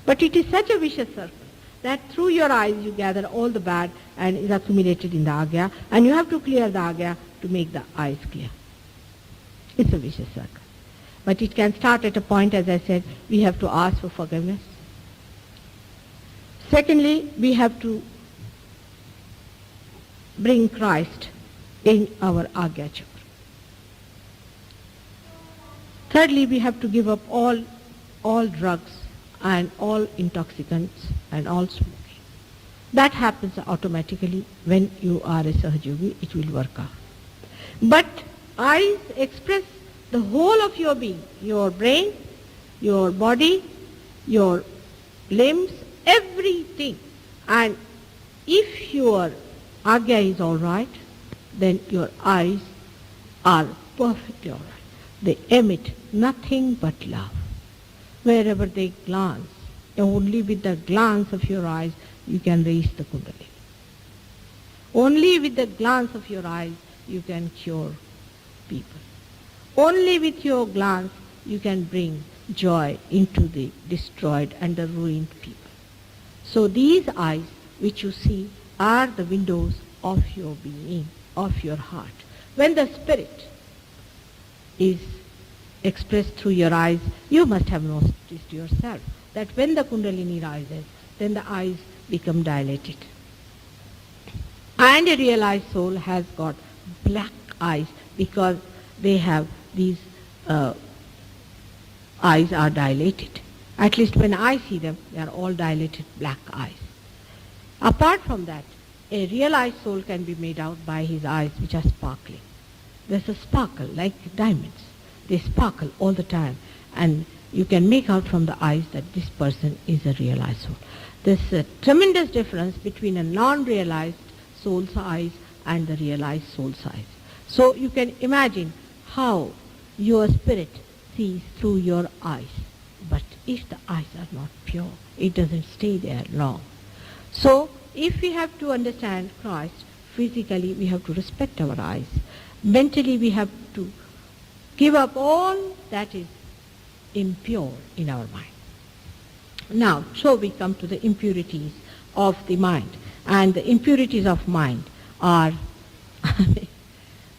But it is such a vicious circle that through your eyes you gather all the bad and is accumulated in the agya, and you have to clear the agya to make the eyes clear. It's a vicious circle. But it can start at a point, as I said, we have to ask for forgiveness. Secondly, we have to bring Christ in our agya chakra. Thirdly, we have to give up all drugs and all intoxicants and all smoking. That happens automatically when you are a Sahaja, it will work out. But eyes express the whole of your being, your brain, your body, your limbs, everything. And if your agya is all right, then your eyes are perfectly all right. They emit nothing but love. Wherever they glance, only with the glance of your eyes you can raise the Kundalini. Only with the glance of your eyes you can cure people. Only with your glance you can bring joy into the destroyed and the ruined people. So these eyes which you see are the windows of your being. of your heart. When the spirit is expressed through your eyes, you must have noticed yourself that when the Kundalini rises, then the eyes become dilated. And a realized soul has got black eyes because they have these eyes are dilated. At least when I see them, they are all dilated black eyes. Apart from that, a realized soul can be made out by his eyes which are sparkling. There's a sparkle like diamonds. They sparkle all the time, and you can make out from the eyes that this person is a realized soul. There's a tremendous difference between a non-realized soul's eyes and the realized soul's eyes. So you can imagine how your spirit sees through your eyes. But if the eyes are not pure, it doesn't stay there long. So if we have to understand Christ, physically we have to respect our eyes. Mentally we have to give up all that is impure in our mind. Now, so we come to the impurities of the mind. And the impurities of mind are,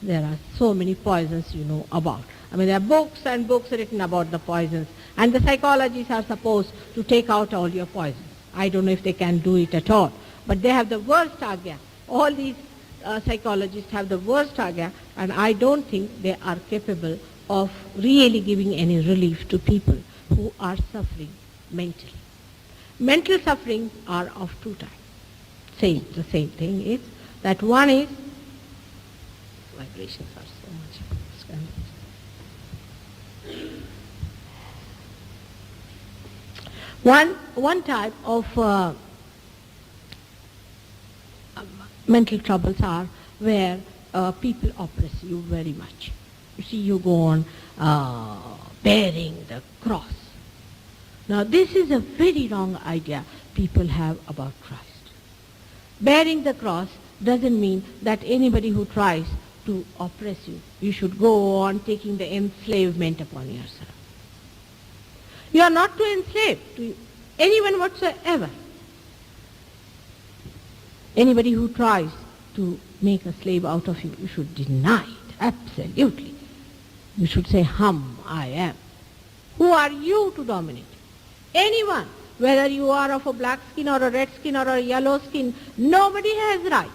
there are so many poisons you know about. There are books and books written about the poisons. And the psychologists are supposed to take out all your poisons. I don't know if they can do it at all. But they have the worst agya. All these psychologists have the worst agya, and I don't think they are capable of really giving any relief to people who are suffering mentally. Mental sufferings are of two types. The same thing is that one is, vibrations are so much. One type of mental troubles are where people oppress you very much. You see, you go on bearing the cross. Now this is a very wrong idea people have about Christ. Bearing the cross doesn't mean that anybody who tries to oppress you, you should go on taking the enslavement upon yourself. You are not to enslave to anyone whatsoever. Anybody who tries to make a slave out of you, you should deny it, absolutely. You should say, I am. Who are you to dominate? Anyone, whether you are of a black skin or a red skin or a yellow skin, nobody has right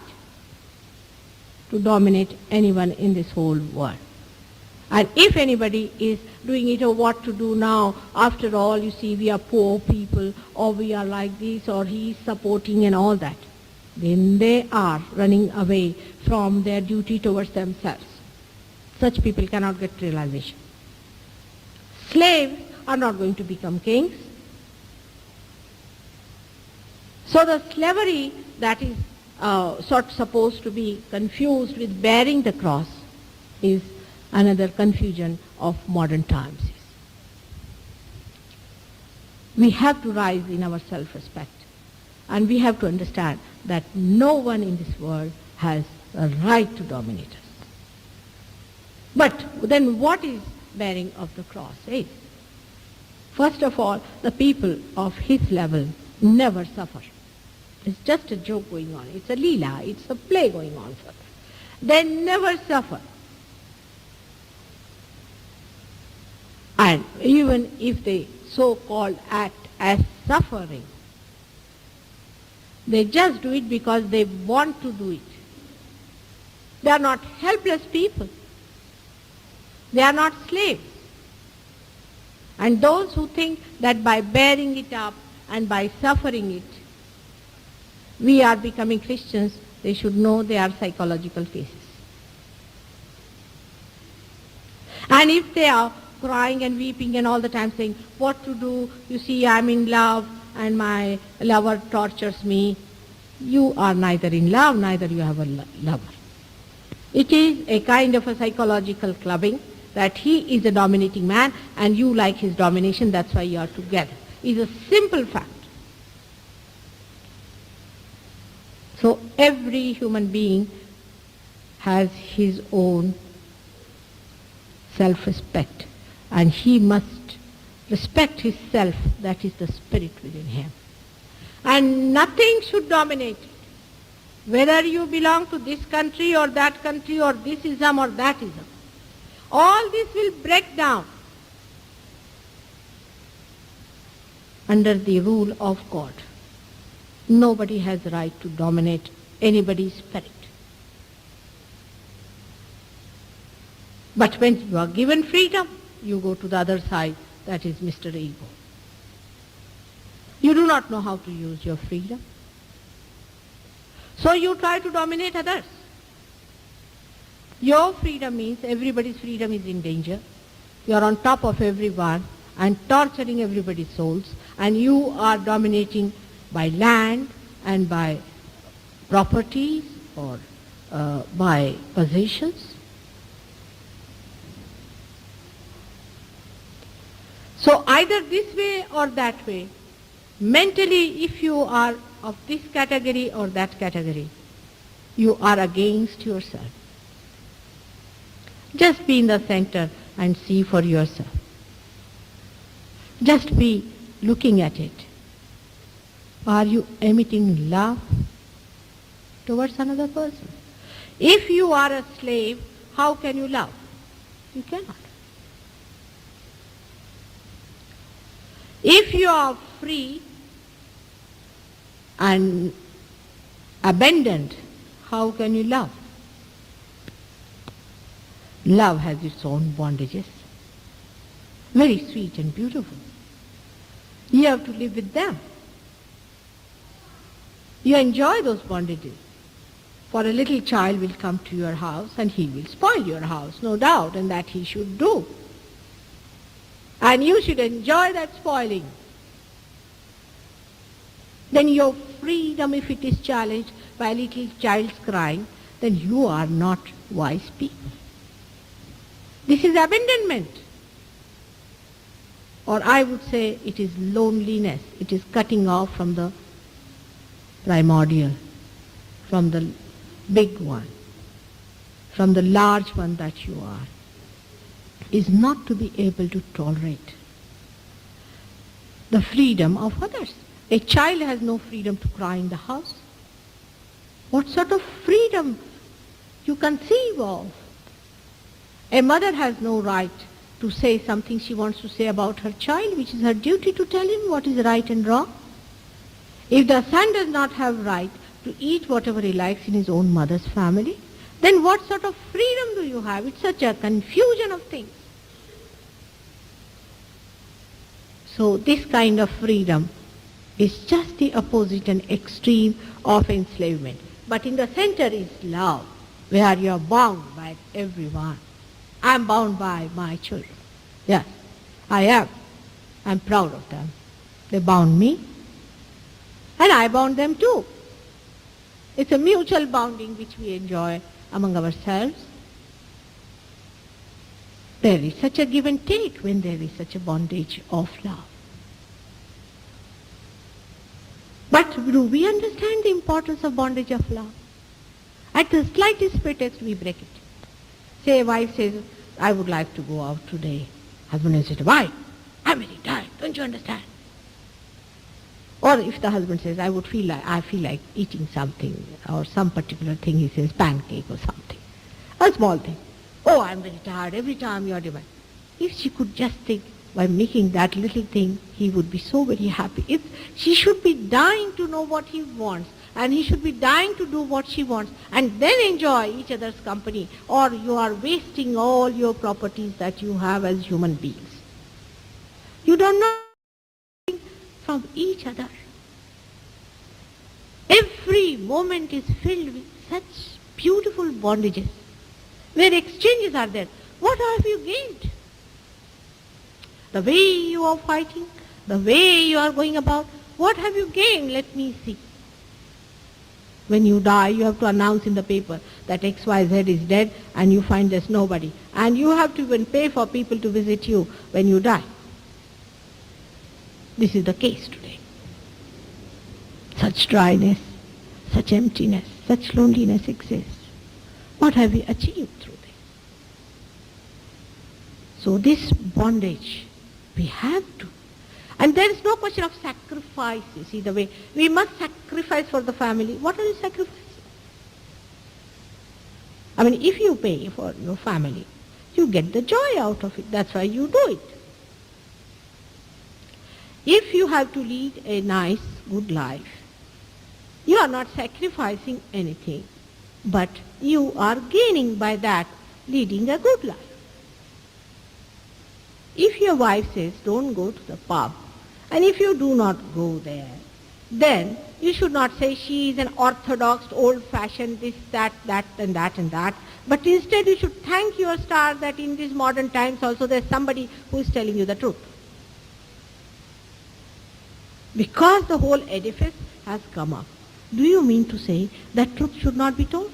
to dominate anyone in this whole world. And if anybody is doing it or what to do now, after all, you see, we are poor people, or we are like this, or he is supporting and all that, then they are running away from their duty towards themselves. Such people cannot get realization. Slaves are not going to become kings. So the slavery that is supposed to be confused with bearing the cross is another confusion of modern times. We have to rise in our self-respect, and we have to understand that no one in this world has a right to dominate us. But then what is bearing of the cross is? First of all, the people of his level never suffer. It's just a joke going on. It's a leela. It's a play going on for them. They never suffer. And even if they so-called act as suffering, they just do it because they want to do it. They are not helpless people. They are not slaves. And those who think that by bearing it up and by suffering it, we are becoming Christians, they should know they are psychological cases. And if they are crying and weeping and all the time saying, what to do, you see, I'm in love and my lover tortures me, you are neither in love, neither you have a lover. It is a kind of a psychological clubbing that he is a dominating man and you like his domination, that's why you are together. It's a simple fact. So every human being has his own self-respect, and he must respect his self, that is the spirit within him. And nothing should dominate it. whether you belong to this country or that country or this ism or that ism. All this will break down under the rule of God. Nobody has the right to dominate anybody's spirit. But when you are given freedom, you go to the other side, that is Mr. Ego. You do not know how to use your freedom. So you try to dominate others. Your freedom means everybody's freedom is in danger. You are on top of everyone and torturing everybody's souls, and you are dominating by land and by properties or by possessions. So either this way or that way, mentally if you are of this category or that category, you are against yourself. Just be in the center and see for yourself. Just be looking at it. Are you emitting love towards another person? If you are a slave, how can you love? You cannot. If you are free and abandoned, how can you love? Love has its own bondages, very sweet and beautiful. You have to live with them. You enjoy those bondages. For a little child will come to your house and he will spoil your house, no doubt, and that he should do. And you should enjoy that spoiling. Then your freedom, if it is challenged by a little child's crying, then you are not wise people. This is abandonment. Or I would say it is loneliness. It is cutting off from the primordial, from the big one, from the large one that you are, is not to be able to tolerate the freedom of others. A child has no freedom to cry in the house. What sort of freedom you conceive of? A mother has no right to say something she wants to say about her child, which is her duty to tell him what is right and wrong. If the son does not have right to eat whatever he likes in his own mother's family, then what sort of freedom do you have? It's such a confusion of things. So this kind of freedom is just the opposite and extreme of enslavement. But in the center is love, where you are bound by everyone. I am bound by my children. Yes, I am. I am proud of them. They bound me, and I bound them too. It's a mutual bounding which we enjoy among ourselves. There is such a give and take when there is such a bondage of love. But do we understand the importance of bondage of love? At the slightest pretext we break it. Say a wife says, I would like to go out today. Husband will say, why? I'm very tired, don't you understand? Or if the husband says, I feel like eating something, or some particular thing, he says, pancake or something. A small thing. Oh, I'm very tired, every time you're divine. If she could just think, by making that little thing, he would be so very happy. She should be dying to know what he wants, and he should be dying to do what she wants, and then enjoy each other's company, or you are wasting all your properties that you have as human beings. You don't know from each other. Every moment is filled with such beautiful bondages, where exchanges are there. What have you gained? The way you are fighting, the way you are going about, what have you gained? Let me see. When you die, you have to announce in the paper that XYZ is dead, and you find there's nobody. And you have to even pay for people to visit you when you die. This is the case today. Such dryness, such emptiness, such loneliness exists. What have we achieved through this? So this bondage, we have to. And there is no question of sacrifice, you see the way. We must sacrifice for the family. What are you sacrificing? I mean, if you pay for your family, you get the joy out of it. That's why you do it. If you have to lead a nice, good life, you are not sacrificing anything, but you are gaining by that, leading a good life. If your wife says, don't go to the pub, and if you do not go there, then you should not say she is an orthodox, old-fashioned this, that, and that. But instead you should thank your star that in these modern times also there's somebody who is telling you the truth. Because the whole edifice has come up. Do you mean to say that truth should not be told?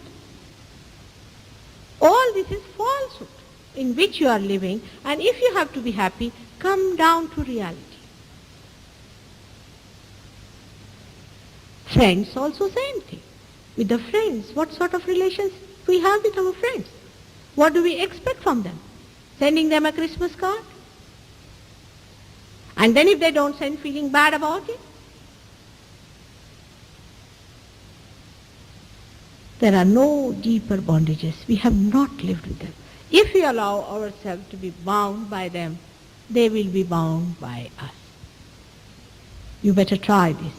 All this is falsehood in which you are living, and if you have to be happy, come down to reality. Friends also same thing. With the friends, what sort of relations we have with our friends? What do we expect from them? Sending them a Christmas card? And then if they don't send, feeling bad about it? There are no deeper bondages. We have not lived with them. If we allow ourselves to be bound by them, they will be bound by us. You better try this.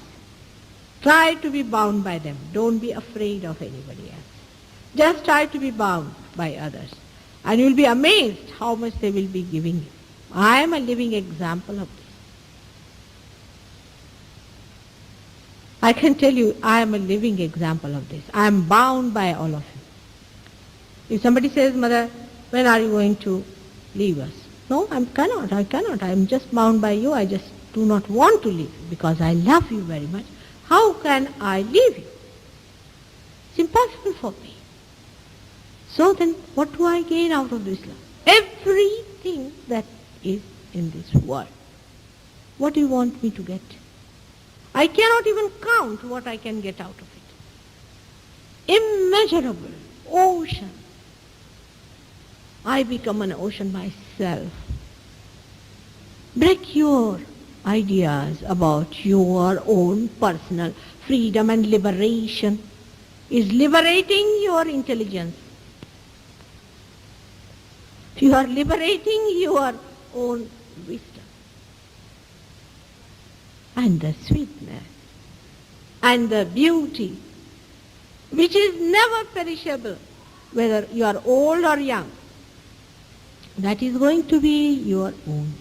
Try to be bound by them. Don't be afraid of anybody else. Just try to be bound by others. And you will be amazed how much they will be giving you. I am a living example of this. I can tell you, I am a living example of this. I am bound by all of you. If somebody says, Mother, when are you going to leave us? No, I cannot. I am just bound by you. I just do not want to leave because I love you very much. How can I leave you? It's impossible for me. So then, what do I gain out of this love? Everything that is in this world. What do you want me to get? I cannot even count what I can get out of it. Immeasurable ocean. I become an ocean myself. Break your ideas about your own personal freedom and liberation is liberating your intelligence. You are liberating your own wisdom. And the sweetness and the beauty which is never perishable, whether you are old or young, that is going to be your own.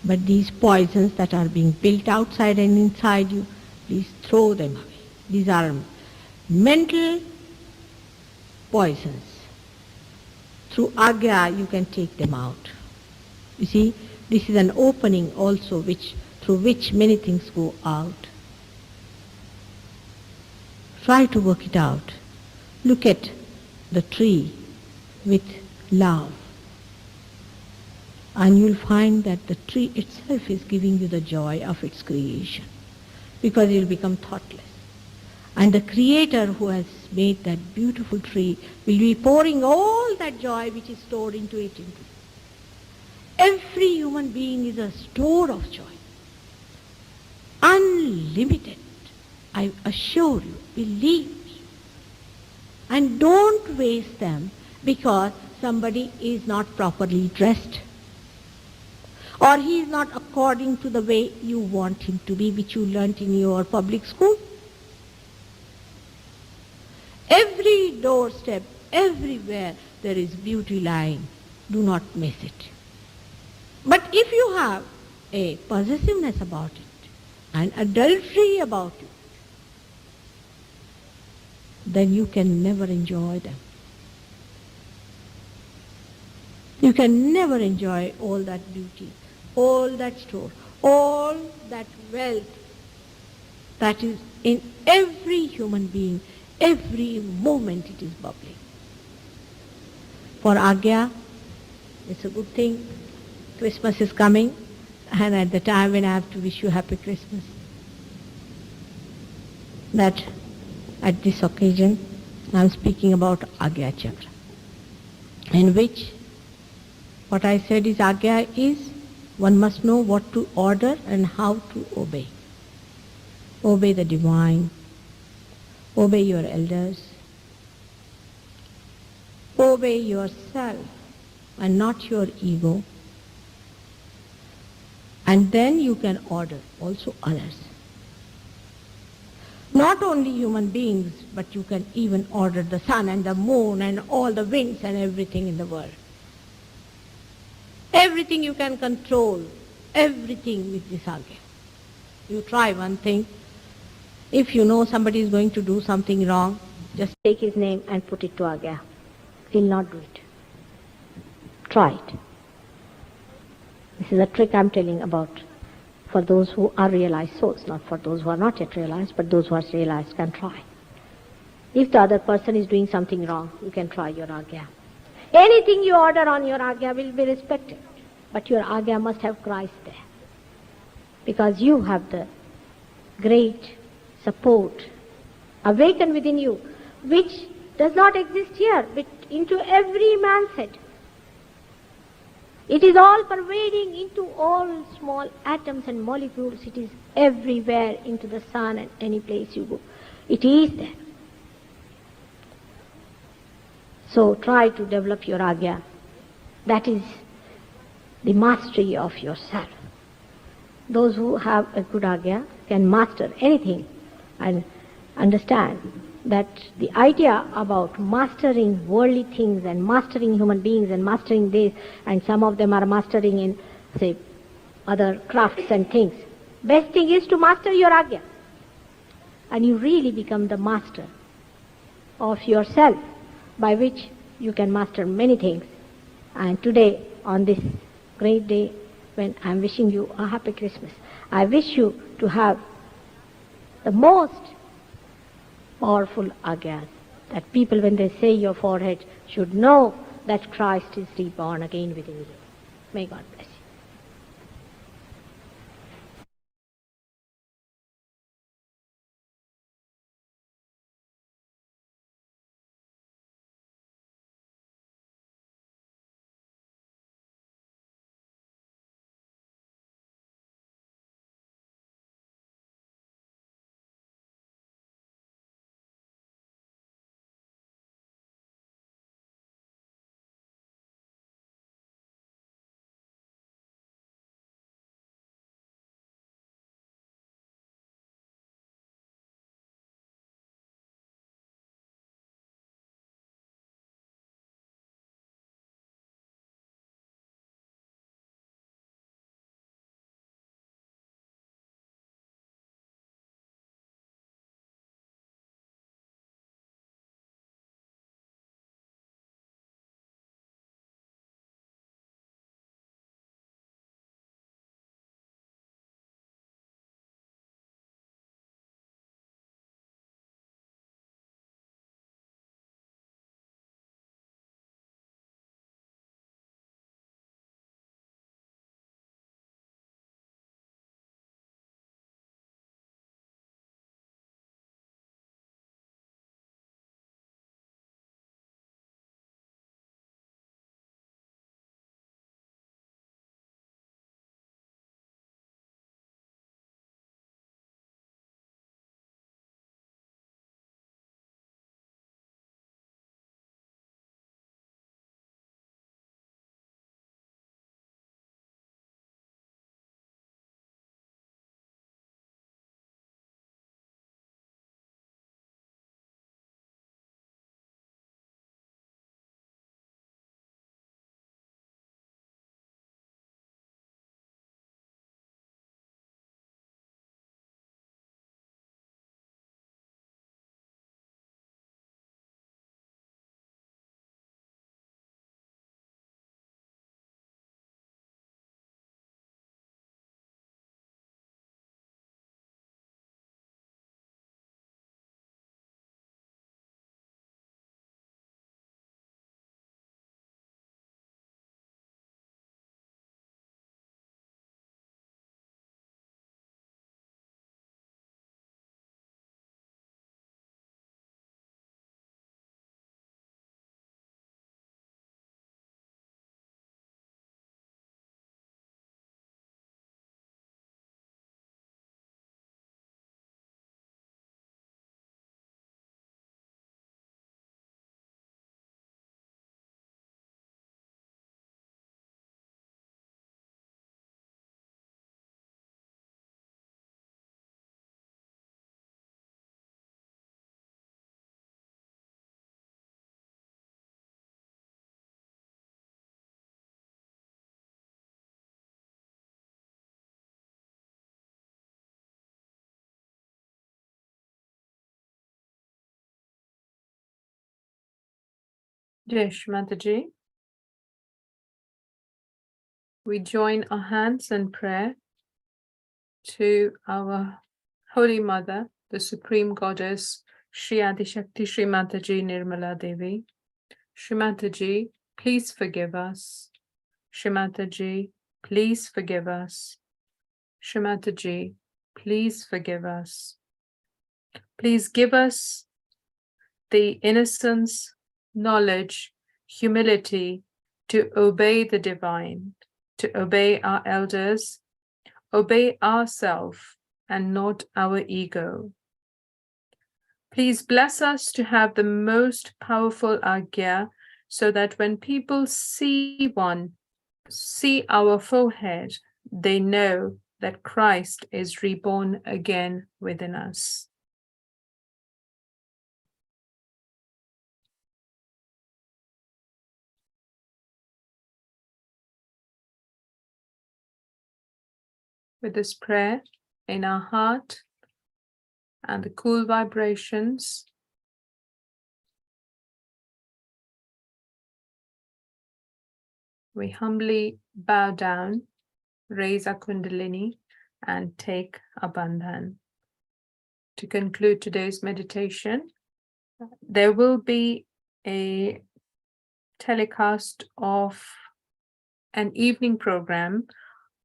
But these poisons that are being built outside and inside you, please throw them away. These are mental poisons. Through Agya you can take them out. You see, this is an opening also through which many things go out. Try to work it out. Look at the tree with love. And you'll find that the tree itself is giving you the joy of its creation, because you'll become thoughtless. And the Creator who has made that beautiful tree will be pouring all that joy which is stored into it. Every human being is a store of joy. Unlimited. I assure you, believe me. And don't waste them because somebody is not properly dressed, or he is not according to the way you want him to be, which you learnt in your public school. Every doorstep, everywhere there is beauty lying. Do not miss it. But if you have a possessiveness about it, and adultery about it, then you can never enjoy them. You can never enjoy all that beauty, all that store, all that wealth that is in every human being. Every moment it is bubbling. For Agya, it's a good thing. Christmas is coming, and at the time when I have to wish you happy Christmas, that at this occasion I am speaking about Agya Chakra, in which what I said is Agya is one must know what to order and how to obey. Obey the divine, obey your elders, Obey yourself and not your ego. And then you can order also others. Not only human beings, but you can even order the sun and the moon and all the winds and everything in the world. Everything you can control, everything with this agya. You try one thing. If you know somebody is going to do something wrong, just Take his name and put it to agya. He'll not do it. Try it. This is a trick I'm telling about for those who are realized souls, not for those who are not yet realized, but those who are realized can try. If the other person is doing something wrong, you can try your agya. Anything you order on your agya will be respected, but your agya must have Christ there, because you have the great support awakened within you, which does not exist here, but into every man's head. It is all pervading into all small atoms and molecules. It is everywhere, into the sun and any place you go. It is there. So try to develop your agya. That is the mastery of yourself. Those who have a good agya can master anything and understand that the idea about mastering worldly things and mastering human beings and mastering this, and some of them are mastering in, say, other crafts and things. Best thing is to master your agya. And you really become the master of yourself, by which you can master many things. And today, on this great day, when I'm wishing you a happy Christmas, I wish you to have the most powerful agyas, that people, when they say your forehead, should know that Christ is reborn again within you. May God bless you. Jai Shri Mataji. We join our hands in prayer to our Holy Mother, the Supreme Goddess, Shri Adi Shakti Shri Mataji Nirmala Devi. Shri Mataji, please forgive us. Shri Mataji, please forgive us. Shri Mataji, please forgive us. Please give us the innocence, knowledge, humility to obey the divine, to obey our elders, obey ourselves and not our ego. Please bless us to have the most powerful Agya, so that when people see our forehead, they know that Christ is reborn again within us. With this prayer in our heart and the cool vibrations, we humbly bow down, raise our Kundalini, and take a bandhan. To conclude today's meditation, there will be a telecast of an evening program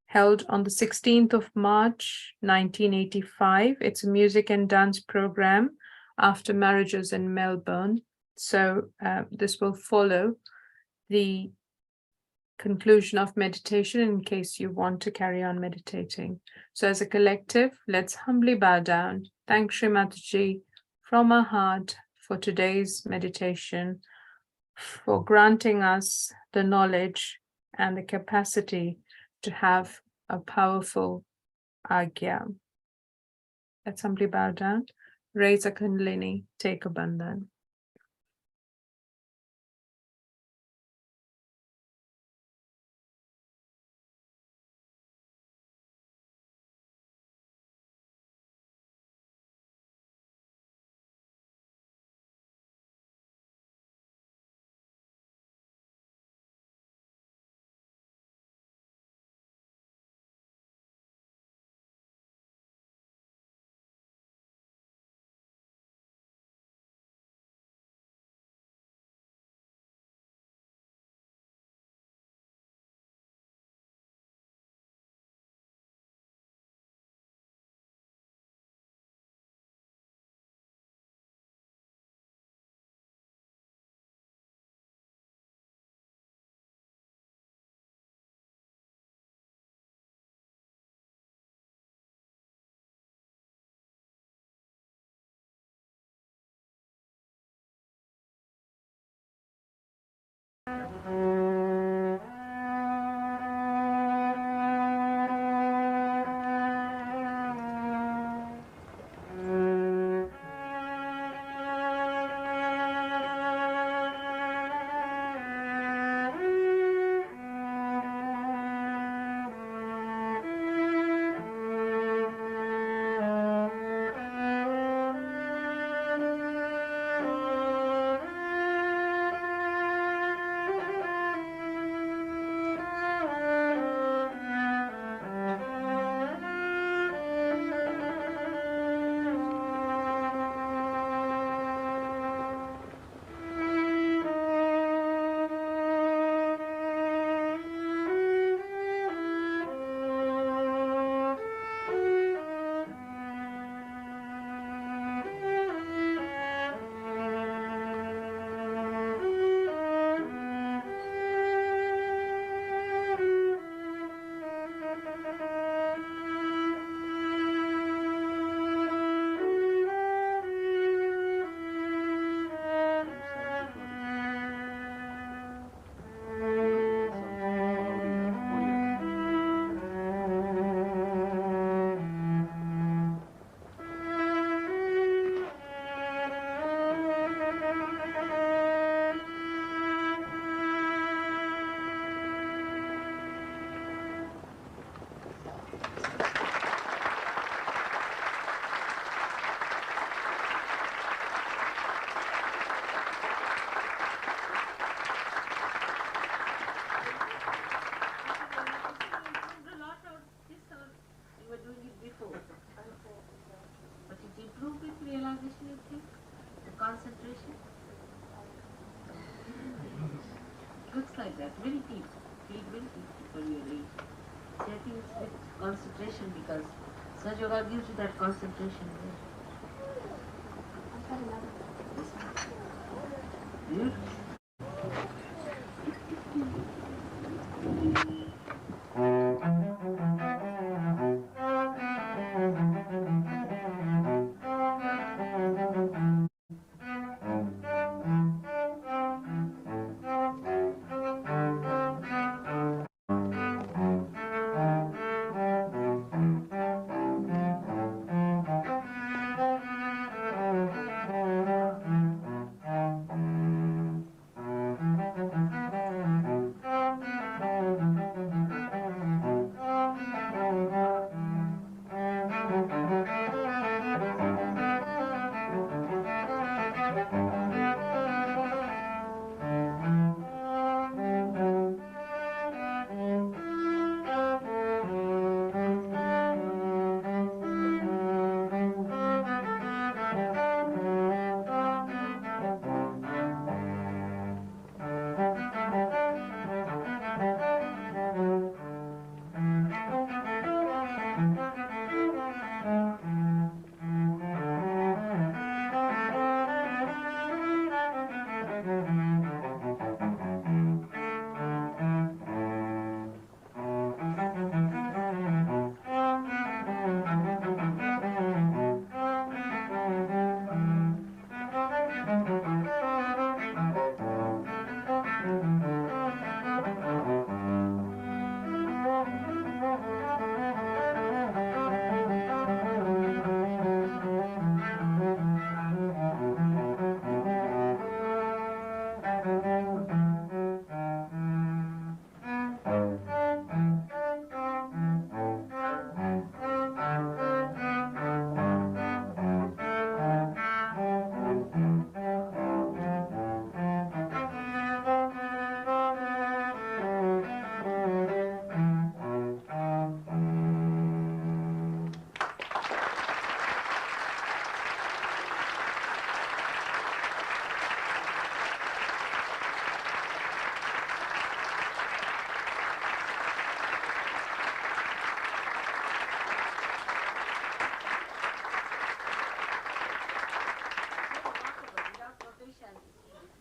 held on the 16th of March, 1985. It's a music and dance program after marriages in Melbourne. So this will follow the conclusion of meditation in case you want to carry on meditating. So as a collective, let's humbly bow down. Thank Shri Mataji from our heart for today's meditation, for granting us the knowledge and the capacity to have a powerful Agya. Let's humbly bow down, raise a Kundalini, take a bandhan. concentration, because such yoga gives you that concentration. Beautiful.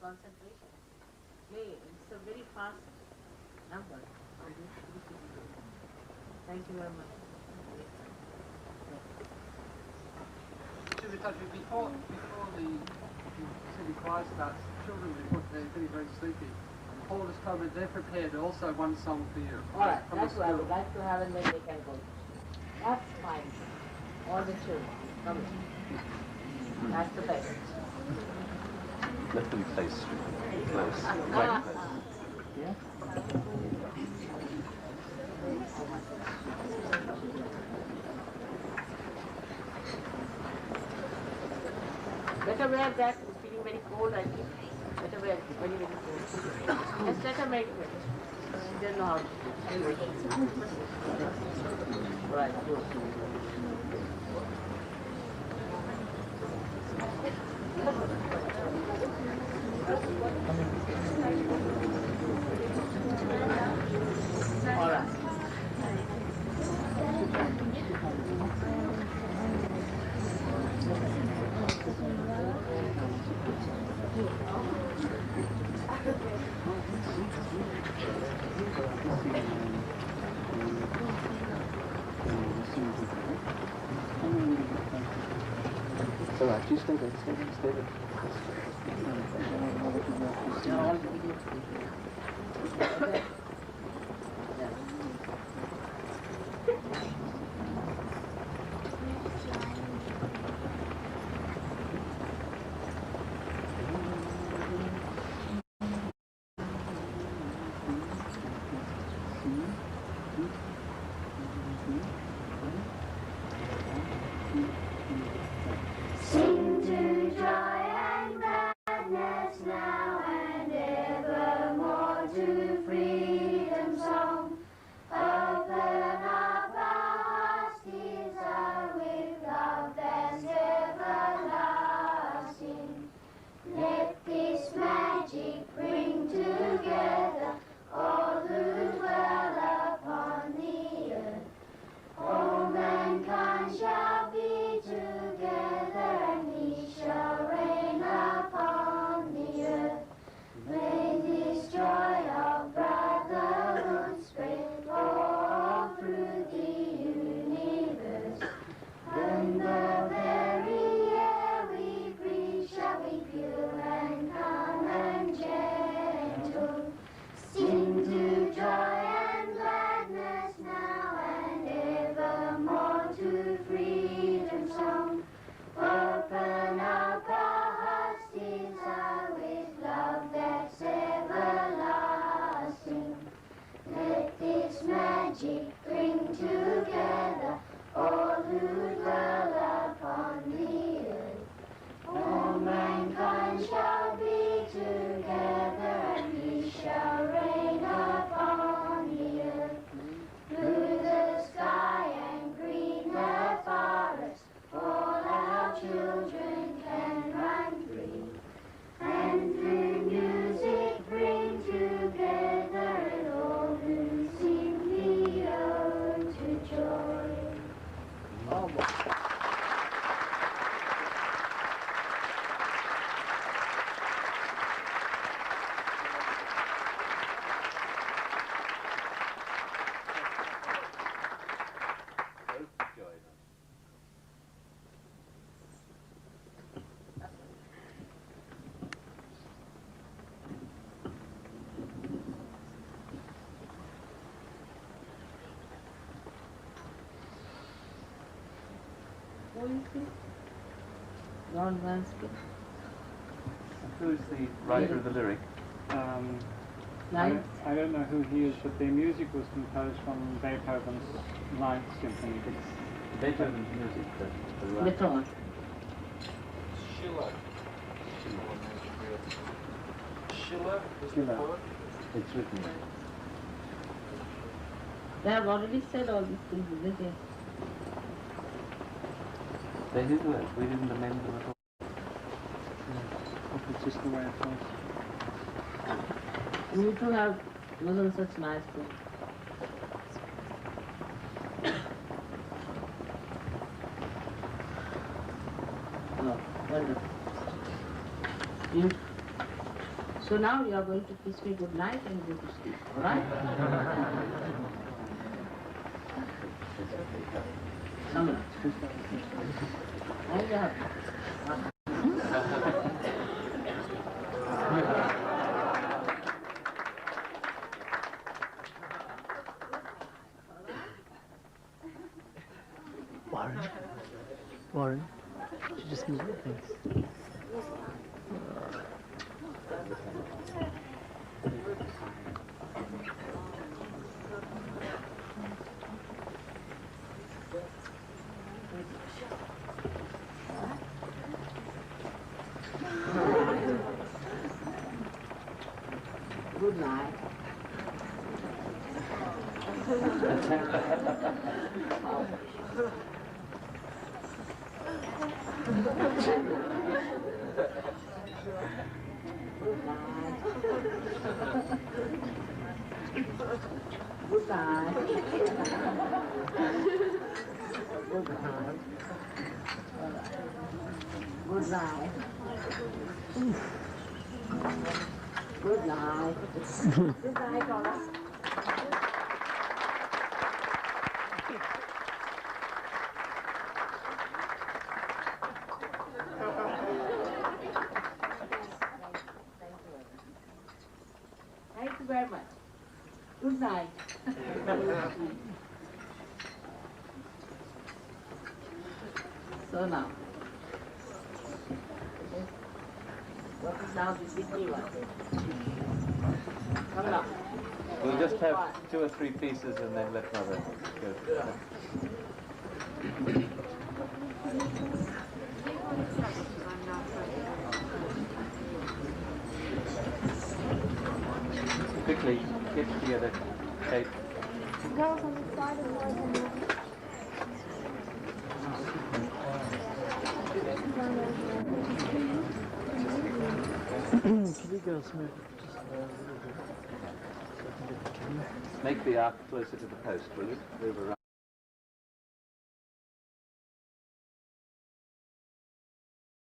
Concentration. It's a very fast number. Thank you very much. Before the city choir starts, children they're getting very sleepy. Paul has told me they're prepared also one song for you. All right, that's what I would like to have, and then they can go. That's fine. All the children, come in. That's the best. Let them face close, quite close. Yeah? Better wear that. It's feeling very cold, I think. Better wear it. Very, very cold. Just let her make it. She doesn't know how to do it. Right, good. All right. It's all right, you stay there, stay there. Sing to joy and gladness now and evermore, to freedom song. Open up our hearts, desire with love that's everlasting. Let this magic bring together all who dwell upon the earth. Oh, magic bring together all who dwell upon the earth. All mankind shall be together, and peace shall reign upon the earth. Blue the sky and green the forest, all our children can run free. And through music bring together, and all who sing the ode to joy. Ron Vansky. Who's the writer of the lyric? I don't know who he is, but the music was composed from Beethoven's Ninth Symphony. It's Beethoven's music, the writer. Beethoven. Schiller. Schiller is the Schiller. poet. It's written there. They have already said all these things, isn't it? They did work. We didn't amend them at all. It's just the way it was. You two have wasn't such nice things. Oh, wonderful. You. So now you are going to kiss me good night and go to sleep, all right? Come on. Hang up. Warren, you just move it, thanks. Good night. Good night. Good night. Good night. Good night, Donna. Thank you very much. Good night. So now, what is now the big one? Come now. We'll just have 2 or 3 pieces and then let Mother go. Quickly, get together, Kate. Girls on the side and boys on the Can you girls move? Make the arc closer to the post, will you? Move around.